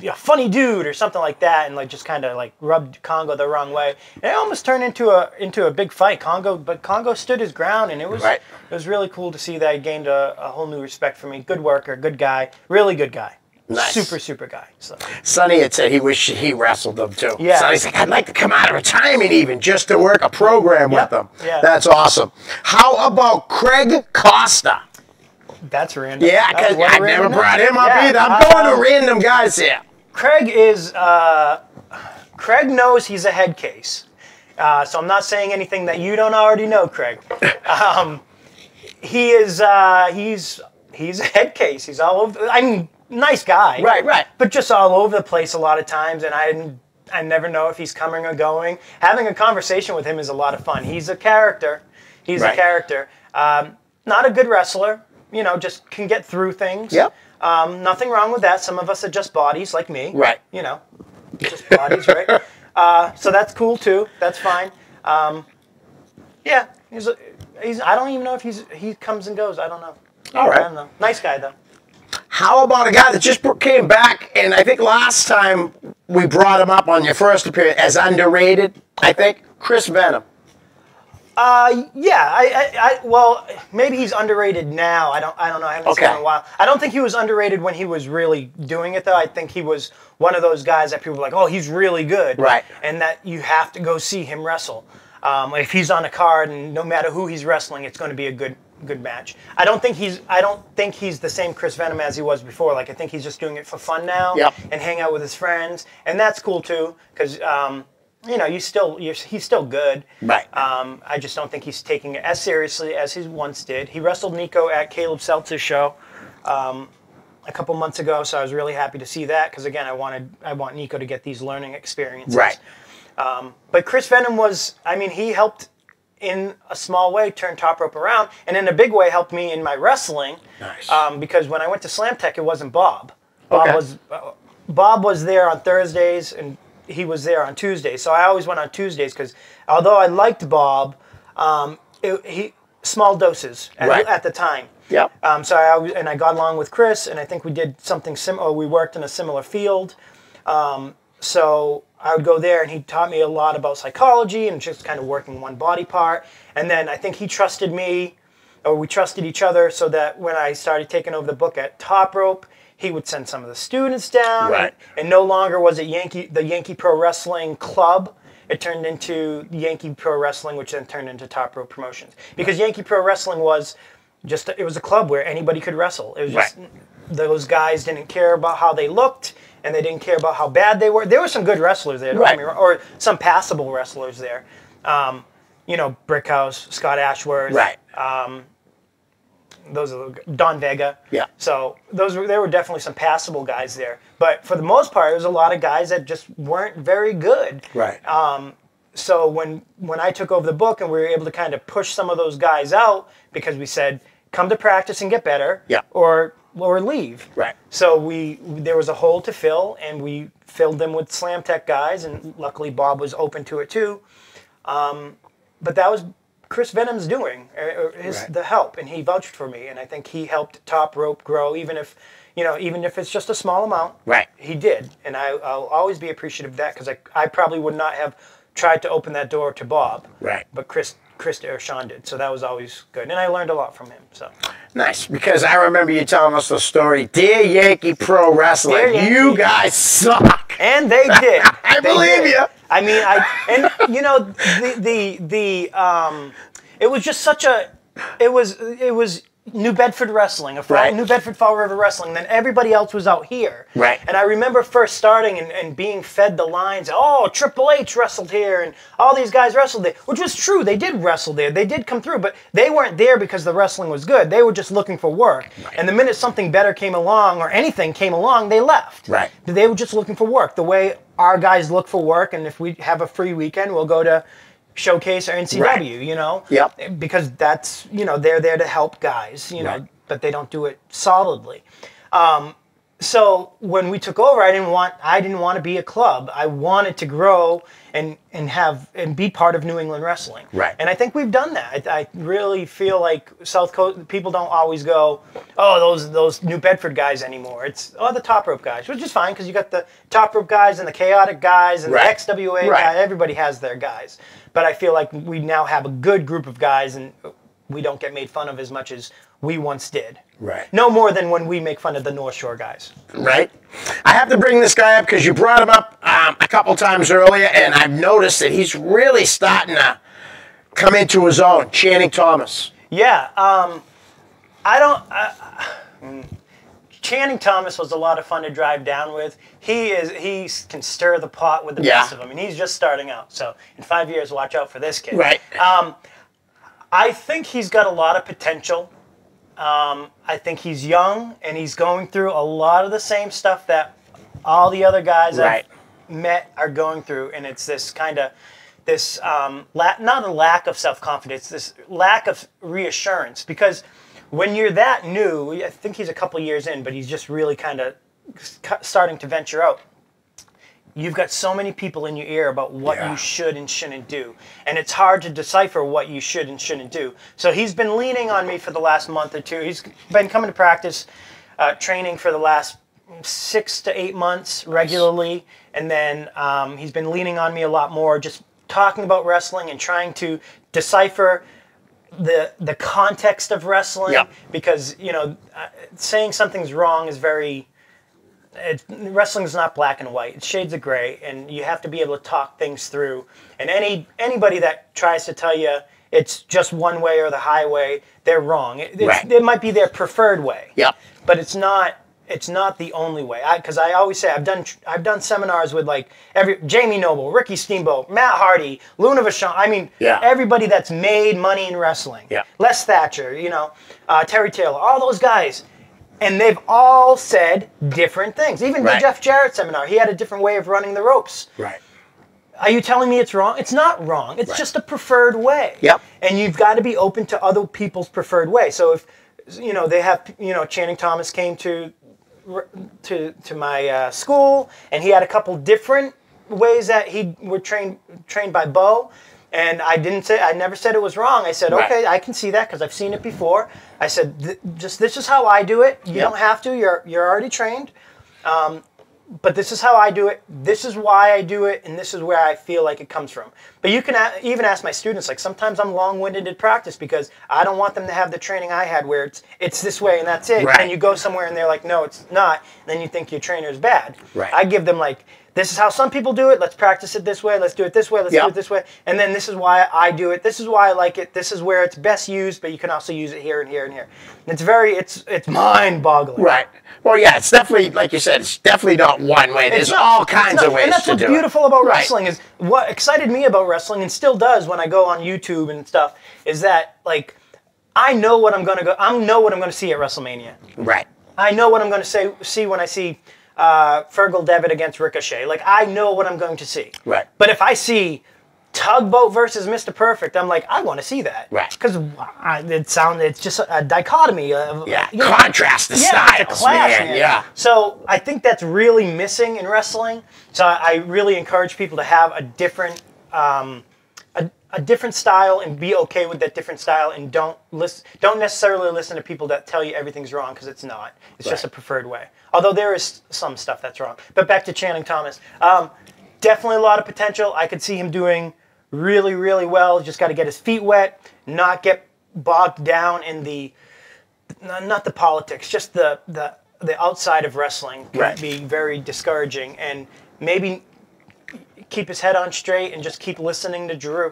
Speaker 2: dude or something like that, and like just kind of like rubbed Congo the wrong way. And it almost turned into a big fight. But Congo stood his ground, and it was really cool to see that he gained a whole new respect for me. Good worker, good guy, really good guy. Nice. Super guy. So.
Speaker 1: Sonny had said he wished he wrestled them too.
Speaker 2: Yeah.
Speaker 1: Sonny's like, I'd like to come out of retirement even just to work a program with them.
Speaker 2: Yeah.
Speaker 1: That's awesome. How about Craig Costa?
Speaker 2: That's random.
Speaker 1: Yeah, because I never brought him up either. I'm going to random guys here.
Speaker 2: Craig knows he's a head case. So I'm not saying anything that you don't already know, Craig. He's a head case. He's all over. I mean, nice guy.
Speaker 1: Right.
Speaker 2: But just all over the place a lot of times, and I never know if he's coming or going. Having a conversation with him is a lot of fun. He's a character. A character. Not a good wrestler. You know, just can get through things.
Speaker 1: Yep.
Speaker 2: Nothing wrong with that. Some of us are just bodies, like me.
Speaker 1: Right.
Speaker 2: You know, just bodies, right? So that's cool too. That's fine. Yeah. I don't even know if he comes and goes. I don't know.
Speaker 1: All right.
Speaker 2: I don't know. Nice guy though.
Speaker 1: How about a guy that just came back, and I think last time we brought him up on your first appearance as underrated, I think, Chris Venom.
Speaker 2: Yeah. Well, maybe he's underrated now. I don't know. I haven't seen him in a while. I don't think he was underrated when he was really doing it, though. I think he was one of those guys that people were like, oh, he's really good.
Speaker 1: Right.
Speaker 2: And that you have to go see him wrestle. If he's on a card, and no matter who he's wrestling, it's going to be a good match. I don't think he's the same Chris Venom as he was before. Like, I think he's just doing it for fun now and hang out with his friends, and that's cool too because you know, he's still good.
Speaker 1: Right.
Speaker 2: I just don't think he's taking it as seriously as he once did. He wrestled Nico at Caleb Seltzer's show a couple months ago, so I was really happy to see that because again, I want Nico to get these learning experiences.
Speaker 1: Right.
Speaker 2: But Chris Venom he helped in a small way turn Top Rope around, and in a big way helped me in my wrestling.
Speaker 1: Nice.
Speaker 2: Because when I went to Slam Tech, it wasn't Bob. Bob was there on Thursdays, and he was there on Tuesdays. So I always went on Tuesdays because although I liked Bob, he small doses at the time.
Speaker 1: Yep.
Speaker 2: So I got along with Chris, and I think we did something similar. We worked in a similar field. So I would go there, and he taught me a lot about psychology and just kind of working one body part. And then I think he trusted me, or we trusted each other, so that when I started taking over the book at Top Rope, he would send some of the students down.
Speaker 1: Right.
Speaker 2: And no longer was it the Yankee Pro Wrestling Club. it turned into Yankee Pro Wrestling, which then turned into Top Rope Promotions. Because Yankee Pro Wrestling was it was a club where anybody could wrestle. It was just those guys didn't care about how they looked, and they didn't care about how bad they were. There were some good wrestlers there, don't get me wrong, or some passable wrestlers there. You know, Brickhouse, Scott Ashworth.
Speaker 1: Right.
Speaker 2: Those are Don Vega.
Speaker 1: Yeah.
Speaker 2: So there were definitely some passable guys there, but for the most part, there was a lot of guys that just weren't very good.
Speaker 1: Right.
Speaker 2: So when I took over the book and we were able to kind of push some of those guys out, because we said, come to practice and get better, or leave.
Speaker 1: Right.
Speaker 2: So there was a hole to fill, and we filled them with Slam Tech guys, and luckily Bob was open to it too. But that was Chris Venom's doing, the help, and he vouched for me, and I think he helped Top Rope grow, even if it's just a small amount.
Speaker 1: Right.
Speaker 2: He did, and I'll always be appreciative of that, because I probably would not have tried to open that door to Bob.
Speaker 1: Right.
Speaker 2: But Chris or Sean did, so that was always good, and I learned a lot from him. So
Speaker 1: nice, because I remember you telling us the story, Dear Yankee Pro Wrestling, you guys suck,
Speaker 2: and they did.
Speaker 1: I believe you.
Speaker 2: I mean, it was just such a, it was New Bedford Wrestling, New Bedford Fall River Wrestling. Then everybody else was out here.
Speaker 1: Right.
Speaker 2: And I remember first starting and being fed the lines, oh, Triple H wrestled here, and all these guys wrestled there, which was true. They did wrestle there. They did come through, but they weren't there because the wrestling was good. They were just looking for work. Right. And the minute something better came along, or anything came along, they left.
Speaker 1: Right.
Speaker 2: They were just looking for work. The way our guys look for work, and if we have a free weekend, we'll go to Showcase or NCW, you know?
Speaker 1: Yep.
Speaker 2: Because that's, they're there to help guys, but they don't do it solidly. So when we took over, I didn't want to be a club. I wanted to grow and be part of New England wrestling.
Speaker 1: Right.
Speaker 2: And I think we've done that. I really feel like South Coast people don't always go, oh, those New Bedford guys anymore. It's the Top Rope guys, which is fine because you got the Top Rope guys and the Chaotic guys and the XWA guys. Everybody has their guys. But I feel like we now have a good group of guys, and we don't get made fun of as much as we once did.
Speaker 1: Right.
Speaker 2: No more than when we make fun of the North Shore guys.
Speaker 1: Right. I have to bring this guy up because you brought him up a couple times earlier, and I've noticed that he's really starting to come into his own. Channing Thomas.
Speaker 2: Yeah. Channing Thomas was a lot of fun to drive down with. He can stir the pot with the best of them, and he's just starting out. So in 5 years, watch out for this kid.
Speaker 1: Right.
Speaker 2: I think he's got a lot of potential. I think he's young, and he's going through a lot of the same stuff that all the other guys I've met are going through, and it's this kind of not a lack of self-confidence, this lack of reassurance, because when you're that new, I think he's a couple years in, but he's just really kind of starting to venture out. You've got so many people in your ear about what you should and shouldn't do. And it's hard to decipher what you should and shouldn't do. So he's been leaning on me for the last month or two. He's been coming to practice, training for the last 6 to 8 months regularly. And then he's been leaning on me a lot more, just talking about wrestling and trying to decipher the context of wrestling. Because, saying something's wrong is wrestling is not black and white. It's shades of gray, and you have to be able to talk things through. And anybody that tries to tell you it's just one way or the highway, they're wrong. It might be their preferred way. But it's not the only way. Because I always say I've done seminars with Jamie Noble, Ricky Steamboat, Matt Hardy, Luna Vachon. I mean, everybody that's made money in wrestling. Les Thatcher, Terry Taylor, all those guys. And they've all said different things. Even the Jeff Jarrett seminar, he had a different way of running the ropes. Are you telling me it's wrong? It's not wrong. It's just a preferred way. And you've got to be open to other people's preferred way. So if, they have, Channing Thomas came to my school, and he had a couple different ways that he were trained by Bo. And I never said it was wrong. I said, okay, I can see that because I've seen it before. I said, this is how I do it. You don't have to. You're already trained. But this is how I do it. This is why I do it, and this is where I feel like it comes from. But you can even ask my students. Sometimes I'm long-winded in practice because I don't want them to have the training I had where it's this way and that's it. And you go somewhere and they're like, no, it's not. And then you think your trainer is bad. I give them this is how some people do it. Let's practice it this way. Let's do it this way. Let's do it this way. And then this is why I do it. This is why I like it. This is where it's best used, but you can also use it here and here and here. And it's mind-boggling.
Speaker 1: Right. Well, yeah, it's definitely, like you said, it's definitely not one way. There's all kinds of ways to do it.
Speaker 2: And that's what's beautiful about wrestling is what excited me about wrestling and still does when I go on YouTube and stuff is that, like, I know what I'm going to see at WrestleMania.
Speaker 1: Right.
Speaker 2: I know what I'm going to see when I see Fergal Devitt against Ricochet. Like, I know what I'm going to see.
Speaker 1: Right.
Speaker 2: But if I see Tugboat versus Mr. Perfect, I'm like, I want to see that.
Speaker 1: Right.
Speaker 2: Because it's just a dichotomy of
Speaker 1: contrast the styles,
Speaker 2: it's a clash,
Speaker 1: man. Yeah.
Speaker 2: So I think that's really missing in wrestling. So I really encourage people to have a different a different style and be okay with that different style and don't necessarily listen to people that tell you everything's wrong because it's not. It's just a preferred way. Although there is some stuff that's wrong. But back to Channing Thomas. Definitely a lot of potential. I could see him doing really, really well. Just got to get his feet wet, not get bogged down in not the politics, just the outside of wrestling can be very discouraging. And maybe keep his head on straight and just keep listening to Drew,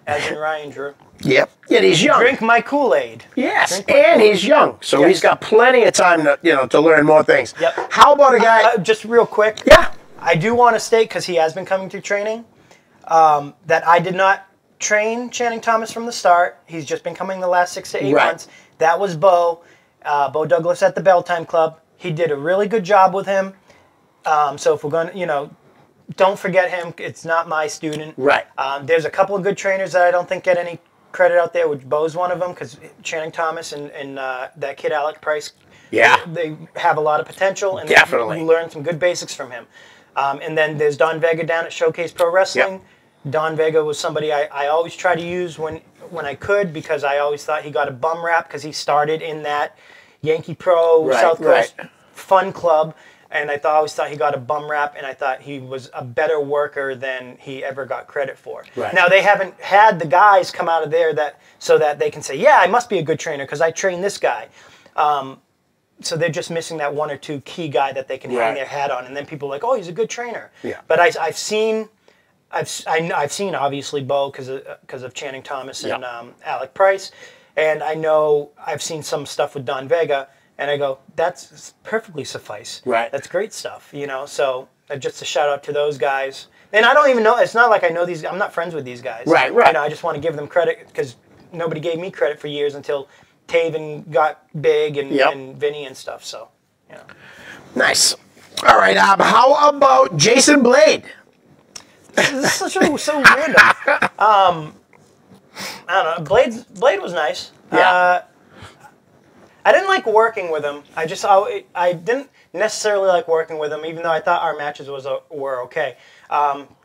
Speaker 2: as in Ryan Drew.
Speaker 1: Yep. And he's young.
Speaker 2: Drink my Kool-Aid.
Speaker 1: Yes, and he's young, so he's got plenty of time to learn more things.
Speaker 2: Yep.
Speaker 1: How about a guy?
Speaker 2: Just real quick.
Speaker 1: Yeah.
Speaker 2: I do want to state, because he has been coming through training, that I did not train Channing Thomas from the start. He's just been coming the last 6 to 8 months. That was Bo Douglas at the Bell Time Club. He did a really good job with him. So if we're going to, don't forget him. It's not my student.
Speaker 1: Right.
Speaker 2: There's a couple of good trainers that I don't think get any credit out there, which Bo's one of them, because Channing Thomas and that kid Alec Price, they have a lot of potential. And
Speaker 1: definitely.
Speaker 2: You learn some good basics from him. And then there's Don Vega down at Showcase Pro Wrestling. Yep. Don Vega was somebody I always try to use when I could, because I always thought he got a bum rap because he started in that Yankee Pro South Coast Fun Club. And I always thought he got a bum rap, and I thought he was a better worker than he ever got credit for.
Speaker 1: Right.
Speaker 2: Now, they haven't had the guys come out of there so that they can say, yeah, I must be a good trainer because I trained this guy. So they're just missing that one or two key guy that they can hang their hat on, and then people are like, oh, he's a good trainer.
Speaker 1: Yeah.
Speaker 2: But I've seen obviously Bo because of Channing Thomas and Alec Price, and I know I've seen some stuff with Don Vega. And I go, that's perfectly suffice.
Speaker 1: Right.
Speaker 2: That's great stuff, So just a shout out to those guys. And I don't even know. It's not like I know these. I'm not friends with these guys.
Speaker 1: Right.
Speaker 2: I just want to give them credit because nobody gave me credit for years until Taven got big and Vinny and stuff. So,
Speaker 1: Nice. All right. How about Jason Blade?
Speaker 2: This is so random. I don't know. Blade was nice.
Speaker 1: Yeah.
Speaker 2: I didn't like working with him. I didn't necessarily like working with him, even though I thought our matches were okay.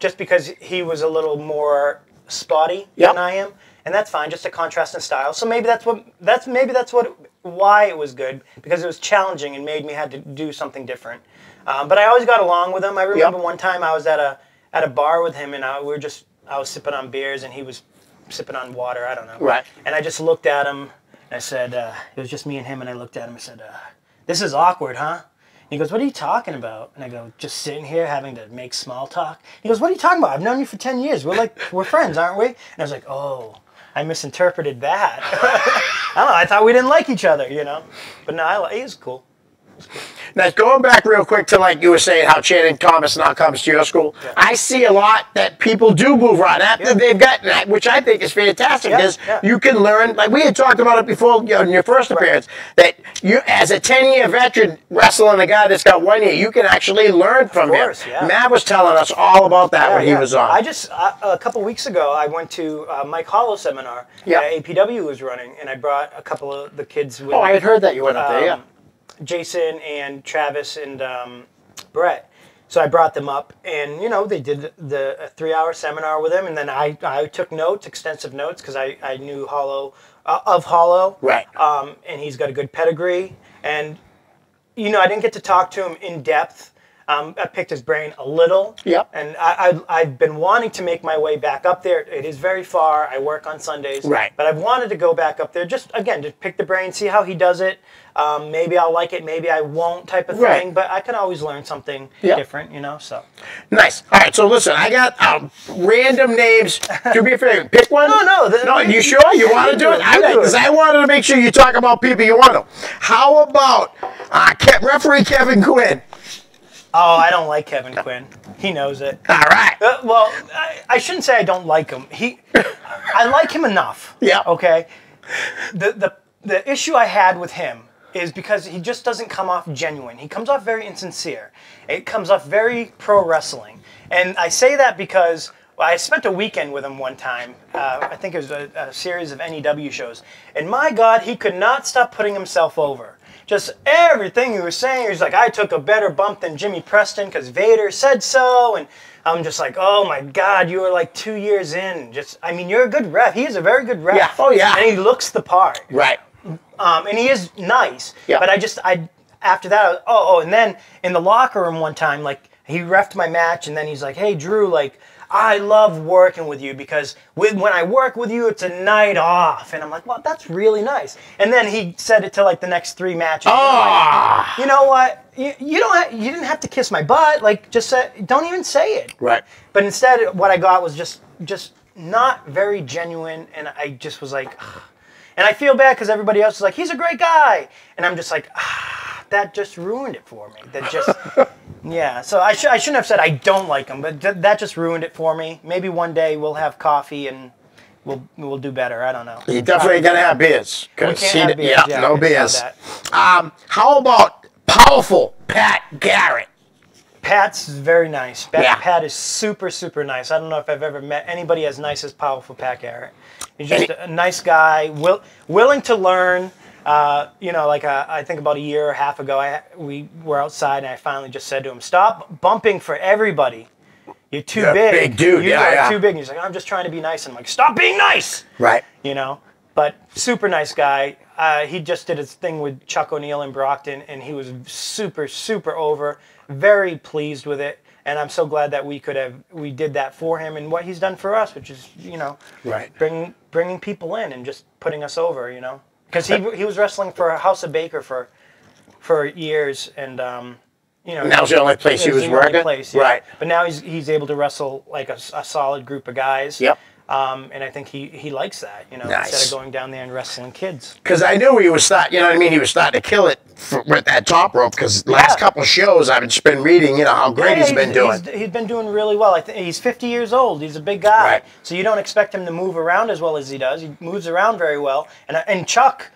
Speaker 2: Just because he was a little more spotty than I am, and that's fine. Just a contrast in style. So maybe that's why it was good, because it was challenging and made me had to do something different. But I always got along with him. I remember one time I was at a bar with him, and I was sipping on beers and he was sipping on water. I don't know.
Speaker 1: Right.
Speaker 2: And I just looked at him. I said, it was just me and him, and I looked at him and said, this is awkward, huh? And he goes, what are you talking about? And I go, just sitting here having to make small talk. He goes, what are you talking about? I've known you for 10 years. We're friends, aren't we? And I was like, oh, I misinterpreted that. I don't know, I thought we didn't like each other, But no, he was cool.
Speaker 1: Now, going back real quick to, like you were saying, how Channing Thomas now comes to your school, I see a lot that people do move on after they've gotten that, which I think is fantastic, because you can learn, like we had talked about it before in your first appearance, that you, as a 10-year veteran wrestling a guy that's got 1 year, you can actually learn from him. Matt was telling us all about that when he was on.
Speaker 2: A couple weeks ago, I went to Mike Hollow seminar that APW was running, and I brought a couple of the kids with
Speaker 1: I had heard that you went up there,
Speaker 2: Jason and Travis and Brett. So I brought them up, and they did a 3-hour seminar with him, and then I took notes, extensive notes, because I knew Hollow of Hollow,
Speaker 1: right?
Speaker 2: And he's got a good pedigree, and I didn't get to talk to him in depth I picked his brain a little.
Speaker 1: Yep.
Speaker 2: And I've been wanting to make my way back up there. It is very far. I work on Sundays.
Speaker 1: Right.
Speaker 2: But I've wanted to go back up there just pick the brain, see how he does it. Maybe I'll like it, maybe I won't type of thing.
Speaker 1: Right.
Speaker 2: But I can always learn something different, you know, so.
Speaker 1: Nice. All right, so listen, I got random names. Do me a favor, pick one.
Speaker 2: No,
Speaker 1: you sure? You want to do it? Because I wanted to make sure you talk about people you want to. How about referee Kevin Quinn?
Speaker 2: Oh, I don't like Kevin Quinn. He knows it.
Speaker 1: All right.
Speaker 2: Well, I shouldn't say I don't like him. I like him enough.
Speaker 1: Yeah.
Speaker 2: Okay. The issue I had with him is because he just doesn't come off genuine. He comes off very insincere. It comes off very pro wrestling. And I say that because I spent a weekend with him one time. I think it was a series of NEW shows. And my God, he could not stop putting himself over. Just everything he was saying, he was like, I took a better bump than Jimmy Preston because Vader said so. And I'm just like, oh my God, you were like 2 years in. You're a good ref. He is a very good ref.
Speaker 1: Yeah. Oh, yeah.
Speaker 2: And he looks the part.
Speaker 1: Right.
Speaker 2: And he is nice.
Speaker 1: Yeah.
Speaker 2: But after that, and then in the locker room one time, like, he reffed my match, and then he's like, hey, Drew, like, I love working with you because when I work with you, it's a night off. And I'm like, well, that's really nice. And then he said it to like the next 3 matches. Like, you know what? You didn't have to kiss my butt. Like, don't even say it.
Speaker 1: Right.
Speaker 2: But instead, what I got was just not very genuine. And I just was like, ugh. And I feel bad because everybody else is like, he's a great guy. And I'm just like, that just ruined it for me. That just, yeah. So I shouldn't have said I don't like him, but that just ruined it for me. Maybe one day we'll have coffee and we'll do better. I don't know.
Speaker 1: You definitely got to have beers.
Speaker 2: We can't have beers.
Speaker 1: Yeah, no beers.
Speaker 2: That.
Speaker 1: How about powerful Pat Garrett?
Speaker 2: Pat's very nice.
Speaker 1: Yeah.
Speaker 2: Pat is super, super nice. I don't know if I've ever met anybody as nice as powerful Pat Garrett. He's just a nice guy, willing to learn. I think about a year or a half ago, we were outside, and I finally just said to him, stop bumping for everybody. You're too big.
Speaker 1: Big dude.
Speaker 2: You're too big. And he's like, I'm just trying to be nice. And I'm like, stop being nice.
Speaker 1: Right.
Speaker 2: You know, but super nice guy. He just did his thing with Chuck O'Neill in Brockton, and he was super, super over. Very pleased with it. And I'm so glad that we did that for him and what he's done for us, which is,
Speaker 1: right,
Speaker 2: bringing people in and just putting us over, because he was wrestling for House of Baker for years, and
Speaker 1: now's the only place he was working. Right,
Speaker 2: but now he's able to wrestle like a solid group of guys.
Speaker 1: Yep.
Speaker 2: And I think he likes that,
Speaker 1: nice.
Speaker 2: Instead of going down there and wrestling kids.
Speaker 1: Because I knew he was starting, he was starting to kill it with that top rope. Because last couple of shows I've just been reading, how great he's been doing.
Speaker 2: He's been doing really well. I think he's 50 years old. He's a big guy,
Speaker 1: right.
Speaker 2: So you don't expect him to move around as well as he does. He moves around very well. And Chuck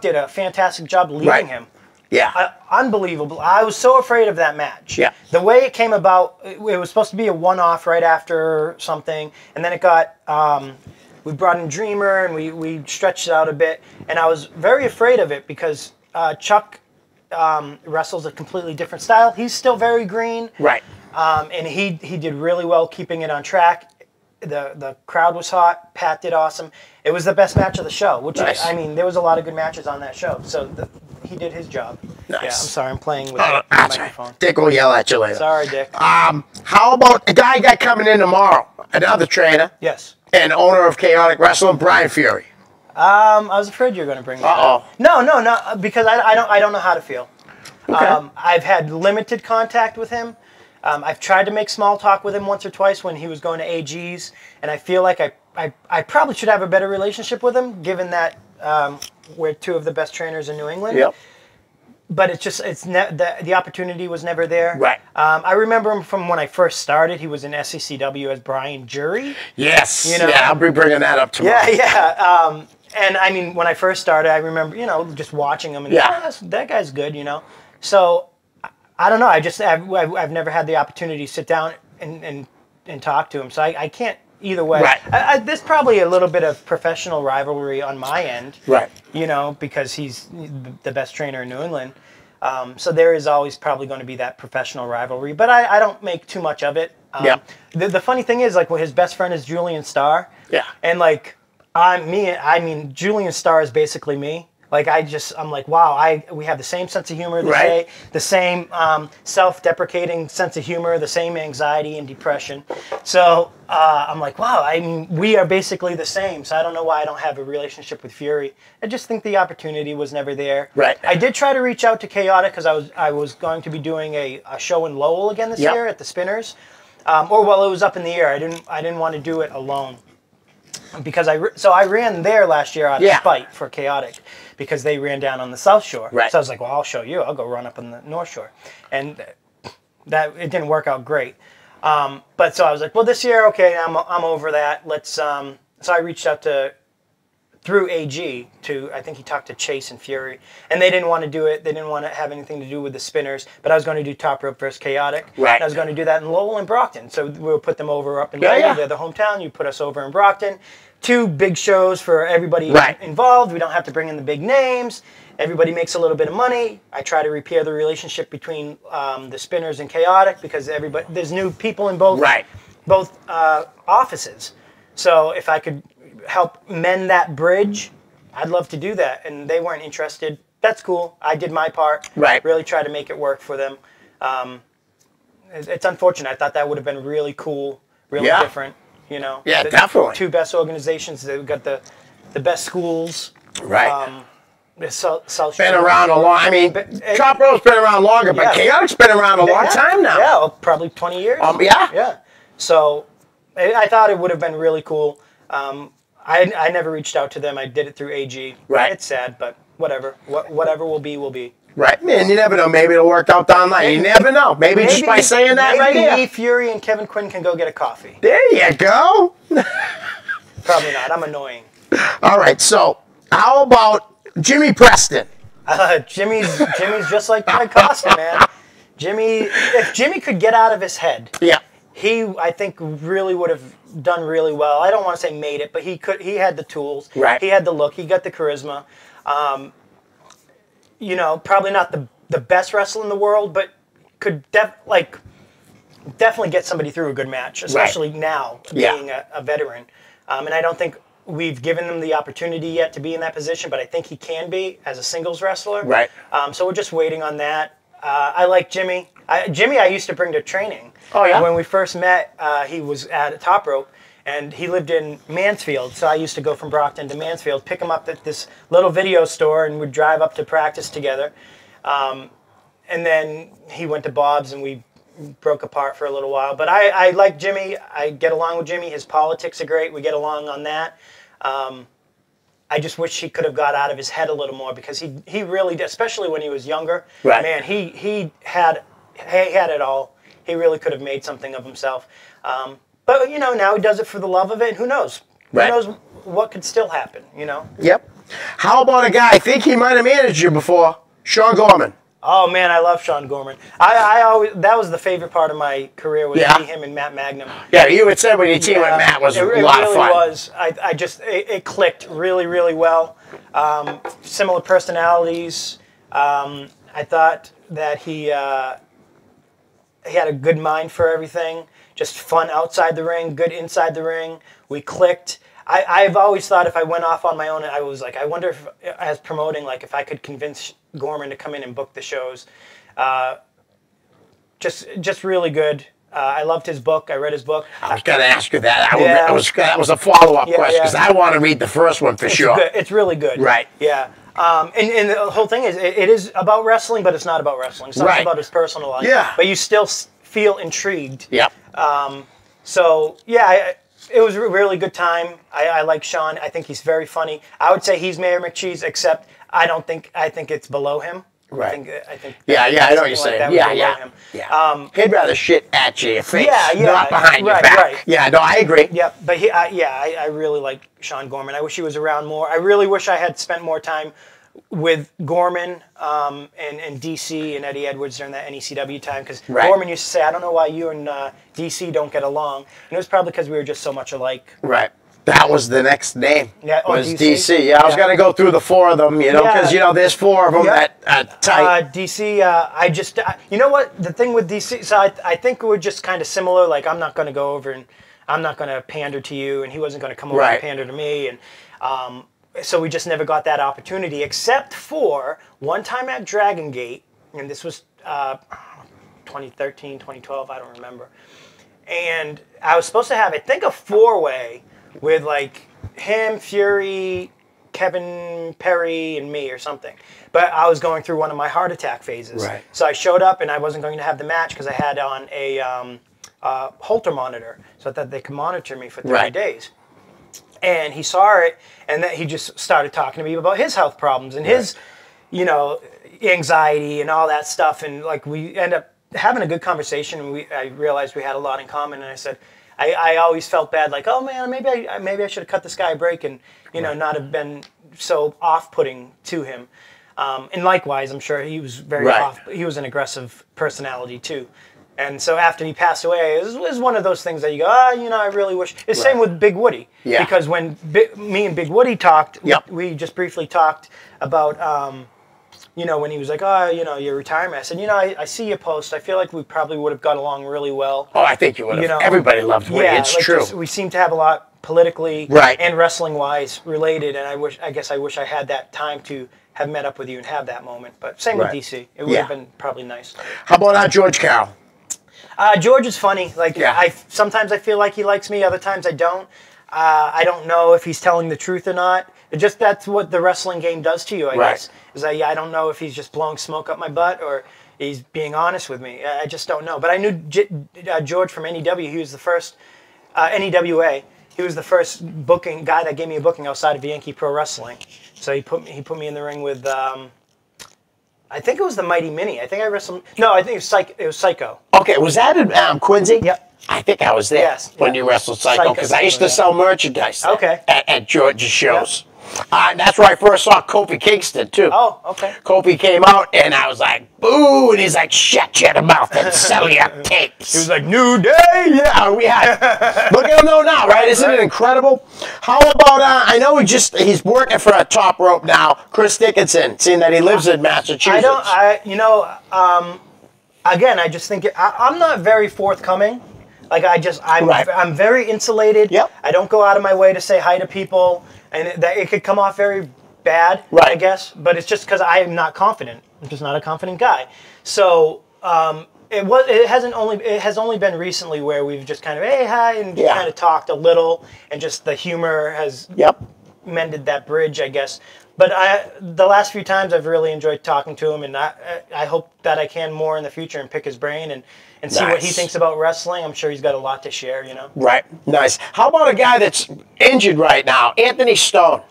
Speaker 2: did a fantastic job leading him.
Speaker 1: Yeah.
Speaker 2: Unbelievable. I was so afraid of that match.
Speaker 1: Yeah.
Speaker 2: The way it came about, it was supposed to be a one-off right after something, and then it got, we brought in Dreamer, and we stretched it out a bit, and I was very afraid of it because Chuck wrestles a completely different style. He's still very green.
Speaker 1: Right.
Speaker 2: And he did really well keeping it on track. The crowd was hot. Pat did awesome. It was the best match of the show, which
Speaker 1: nice.
Speaker 2: There was a lot of good matches on that show. So he did his job.
Speaker 1: Nice.
Speaker 2: Yeah, I'm sorry, I'm playing with the microphone.
Speaker 1: Right. Dick will yell at you later.
Speaker 2: Sorry, Dick.
Speaker 1: How about a guy got coming in tomorrow? Another trainer.
Speaker 2: Yes.
Speaker 1: And owner of Chaotic Wrestling, Brian Fury.
Speaker 2: I was afraid you were going to bring that up. No, because I don't know how to feel.
Speaker 1: Okay.
Speaker 2: I've had limited contact with him. I've tried to make small talk with him once or twice when he was going to AG's, and I feel like I probably should have a better relationship with him, given that we're two of the best trainers in New England.
Speaker 1: Yep.
Speaker 2: But the opportunity was never there.
Speaker 1: Right.
Speaker 2: I remember him from when I first started. He was in SCCW as Brian Jury.
Speaker 1: Yes. Yeah, I'll be bringing that up tomorrow.
Speaker 2: Yeah. And when I first started, I remember, just watching him and that guy's good, So I don't know. I've never had the opportunity to sit down and talk to him. So I can't either way.
Speaker 1: Right.
Speaker 2: There's probably a little bit of professional rivalry on my end.
Speaker 1: Right.
Speaker 2: Because he's the best trainer in New England. So there is always probably going to be that professional rivalry. But I don't make too much of it. The funny thing is, his best friend is Julian Starr.
Speaker 1: Yeah.
Speaker 2: And Julian Starr is basically me. Like I'm like, wow, we have the same sense of humor, the same self-deprecating sense of humor, the same anxiety and depression. So I'm like, wow, I mean, we are basically the same. So I don't know why I don't have a relationship with Fury. I just think the opportunity was never there.
Speaker 1: Right.
Speaker 2: I did try to reach out to Chaotic because I was going to be doing a show in Lowell again this year at the Spinners. It was up in the air. I didn't want to do it alone. Because I ran there last year out of spite for Chaotic because they ran down on the South Shore.
Speaker 1: Right.
Speaker 2: So I was like, well, I'll show you. I'll go run up on the North Shore. And that it didn't work out great. But so I was like, well, this year, okay, I'm over that. Let's. So I reached out through AG to, I think he talked to Chase and Fury, and they didn't want to do it. They didn't want to have anything to do with the Spinners, but I was going to do Top Rope versus Chaotic.
Speaker 1: Right.
Speaker 2: And I was going to do that in Lowell and Brockton. So we'll put them over up in Lowell.
Speaker 1: Yeah.
Speaker 2: They're the hometown. You put us over in Brockton. 2 big shows for everybody involved. We don't have to bring in the big names. Everybody makes a little bit of money. I try to repair the relationship between the Spinners and Chaotic because there's new people in both offices. So if I could help mend that bridge, I'd love to do that. And they weren't interested. That's cool. I did my part.
Speaker 1: Right.
Speaker 2: Really try to make it work for them. It's unfortunate. I thought that would have been really cool, really different. You know.
Speaker 1: Yeah, definitely.
Speaker 2: 2 best organizations. They've got the best schools.
Speaker 1: Right.
Speaker 2: South
Speaker 1: been around a long. I mean, Top Rope's been around longer, but Chaotic's been around a long time now.
Speaker 2: Yeah, probably 20 years. Yeah. So I thought it would have been really cool. I never reached out to them. I did it through AG.
Speaker 1: Right.
Speaker 2: It's sad, but whatever. Whatever will be, will be.
Speaker 1: Right. Man, you never know. Maybe it'll work out down there. You never know. Maybe just by saying that right here.
Speaker 2: Maybe Fury and Kevin Quinn can go get a coffee.
Speaker 1: There you go.
Speaker 2: Probably not. I'm annoying.
Speaker 1: All right. So how about Jimmy Preston?
Speaker 2: Jimmy's just like Greg Costa, man. If Jimmy could get out of his head, he, I think, really would have done really well. I don't want to say made it, but he could. He had the tools.
Speaker 1: Right.
Speaker 2: He had the look. He got the charisma. You know, probably not the best wrestler in the world, but could definitely get somebody through a good match, especially now being a veteran. And I don't think we've given him the opportunity yet to be in that position, but I think he can be as a singles wrestler.
Speaker 1: Right.
Speaker 2: So we're just waiting on that. I like Jimmy. Jimmy I used to bring to training.
Speaker 1: Oh, yeah?
Speaker 2: When we first met, he was at Top Rope, and he lived in Mansfield. So I used to go from Brockton to Mansfield, pick him up at this little video store, and we'd drive up to practice together. And then he went to Bob's, and we broke apart for a little while. But I like Jimmy. I get along with Jimmy. His politics are great. We get along on that. I just wish he could have got out of his head a little more because he really did, especially when he was younger.
Speaker 1: Right.
Speaker 2: Man, he had it all. He really could have made something of himself. But, you know, now he does it for the love of it. And who knows?
Speaker 1: Right.
Speaker 2: Who knows what could still happen, you know?
Speaker 1: Yep. How about a guy, I think he might have managed you before, Sean Gorman.
Speaker 2: Oh, man, I love Sean Gorman. I always, that was the favorite part of my career was me, him, and Matt Magnum.
Speaker 1: Yeah, you had said when you teamed with Matt was a lot of fun.
Speaker 2: It really was. It clicked really, really well. Similar personalities. I thought that he had a good mind for everything. Just fun outside the ring, good inside the ring. We clicked. I've always thought if I went off on my own, I was like, I wonder if, as promoting, like if I could convince Gorman to come in and book the shows. Just really good. I loved his book. I read his book.
Speaker 1: I was going to ask you that. That was a follow-up question because I want to read the first one for sure.
Speaker 2: Good. It's really good.
Speaker 1: Right.
Speaker 2: Yeah. And the whole thing is, it is about wrestling, but it's not about wrestling. It's not about his personal life.
Speaker 1: Yeah.
Speaker 2: But you still feel intrigued.
Speaker 1: Yep.
Speaker 2: So, yeah, it was a really good time. I like Sean. I think he's very funny. I would say he's Mayor McCheese, except I think it's below him.
Speaker 1: Right.
Speaker 2: I think
Speaker 1: I know what you're saying. Yeah. He'd rather shit at you in your face, not behind your back. Right. Yeah, no, I agree.
Speaker 2: Yep, but I really like Sean Gorman. I wish he was around more. I really wish I had spent more time with Gorman and DC and Eddie Edwards during that NECW time, because Gorman used to say, I don't know why you and DC don't get along. And it was probably because we were just so much alike.
Speaker 1: Right. That was the next name.
Speaker 2: Yeah,
Speaker 1: was DC. Yeah, I was going to go through the 4 of them, because, there's 4 of them that tight.
Speaker 2: DC, you know what? The thing with DC, so I think we're just kind of similar. Like, I'm not going to go over and I'm not going to pander to you, and he wasn't going to come over and pander to me. And so we just never got that opportunity, except for one time at Dragon Gate, and this was 2013, 2012, I don't remember. And I was supposed to have, I think, a 4-way with like him, Fury, Kevin Perry, and me or something. But I was going through one of my heart attack phases.
Speaker 1: Right.
Speaker 2: So I showed up and I wasn't going to have the match because I had on a Holter monitor so that they could monitor me for 30 days. And he saw it, and then he just started talking to me about his health problems and his, you know, anxiety and all that stuff. And like we end up having a good conversation, and I realized we had a lot in common. And I said, I always felt bad, like, oh man, maybe I should have cut this guy a break and not have been so off-putting to him. And likewise, I'm sure he was very off. He was an aggressive personality too. And so after he passed away, it was one of those things that you go, I really wish. It's the same with Big Woody. Yeah. Because when me and Big Woody talked, we just briefly talked about, when he was like, your retirement. I said, I see your post. I feel like we probably would have got along really well.
Speaker 1: Oh, I think you would have. Everybody loved Woody. Yeah, it's true.
Speaker 2: We seem to have a lot politically and wrestling-wise related, and I guess I wish I had that time to have met up with you and have that moment. But same with DC. It would have been probably nice.
Speaker 1: How about George Carroll?
Speaker 2: George is funny. Like sometimes I feel like he likes me, other times I don't. I don't know if he's telling the truth or not. That's what the wrestling game does to you, I guess. Is I don't know if he's just blowing smoke up my butt or he's being honest with me. I just don't know. But I knew George from NEW. He was the first NEWA. He was the first booking guy that gave me a booking outside of Yankee Pro Wrestling. So he put me in the ring with. I think it was the Mighty Mini. I think I wrestled. No, I think it was Psycho.
Speaker 1: Okay, was that in Quincy?
Speaker 2: Yep.
Speaker 1: I think I was there when you wrestled Psycho because I used to sell merchandise at George's shows. That's where I first saw Kofi Kingston, too.
Speaker 2: Oh, okay.
Speaker 1: Kofi came out, and I was like, boo, and he's like, shut your mouth and sell your tapes.
Speaker 2: He was like, New Day?
Speaker 1: Yeah, we had. Look at him though now, right? Isn't it incredible? How about, I know he's working for a Top Rope now, Chris Dickinson, seeing that he lives in Massachusetts.
Speaker 2: Again, I just think, I'm not very forthcoming. Like, I'm very insulated.
Speaker 1: Yep.
Speaker 2: I don't go out of my way to say hi to people. And it could come off very bad, I guess. But it's just because I am not confident. I'm just not a confident guy. So it has only been recently where we've just kind of hey hi and kind of talked a little, and just the humor has mended that bridge, I guess. But the last few times I've really enjoyed talking to him, and I hope that I can more in the future and pick his brain and see what he thinks about wrestling. I'm sure he's got a lot to share,
Speaker 1: Right. Nice. How about a guy that's injured right now, Anthony Stone?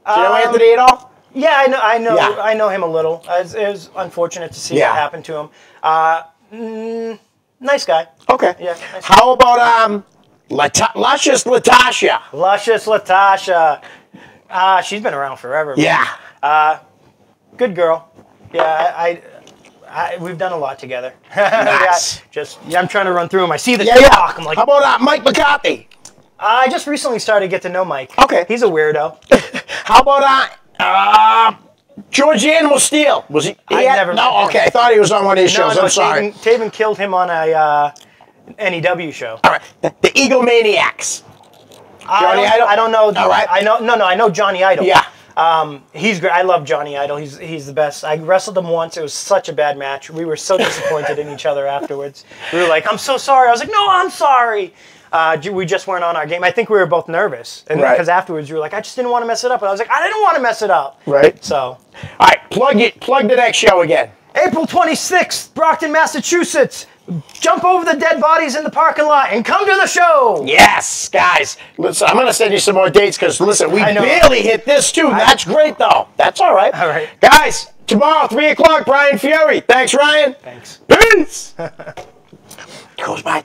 Speaker 1: Do you know Anthony at all?
Speaker 2: Yeah, I know him a little. It was unfortunate to see what happened to him. Nice guy.
Speaker 1: Okay.
Speaker 2: Yeah. Nice
Speaker 1: How about Luscious Latasha?
Speaker 2: Luscious Latasha. She's been around forever.
Speaker 1: Yeah.
Speaker 2: Good girl. Yeah, we've done a lot together.
Speaker 1: Nice.
Speaker 2: I'm trying to run through them. I see the talk. I'm like,
Speaker 1: how about Mike McCarthy?
Speaker 2: I just recently started to get to know Mike.
Speaker 1: Okay.
Speaker 2: He's a weirdo.
Speaker 1: How about George Animal Steel? Was he? No. Okay. I thought he was on one of these shows. I'm sorry.
Speaker 2: Taven killed him on a NEW show.
Speaker 1: All right. The Egomaniacs. Johnny Idol?
Speaker 2: I don't know.
Speaker 1: All right.
Speaker 2: I know Johnny Idol.
Speaker 1: Yeah.
Speaker 2: He's great. I love Johnny Idol. He's the best. I wrestled him once. It was such a bad match. We were so disappointed in each other afterwards. We were like, I'm so sorry. I was like, no, I'm sorry. We just weren't on our game. I think we were both nervous. And because afterwards we were like, I just didn't want to mess it up. And I was like, I didn't want to mess it up.
Speaker 1: Right.
Speaker 2: So.
Speaker 1: All right. Plug the next show again.
Speaker 2: April 26th, Brockton, Massachusetts. Jump over the dead bodies in the parking lot and come to the show.
Speaker 1: Yes, guys. Listen, I'm going to send you some more dates because, listen, we barely hit this, too. That's great, though. That's all right.
Speaker 2: All right.
Speaker 1: Guys, tomorrow, 3 o'clock, Brian Fury. Thanks, Ryan.
Speaker 2: Thanks.
Speaker 1: Peace. Goes by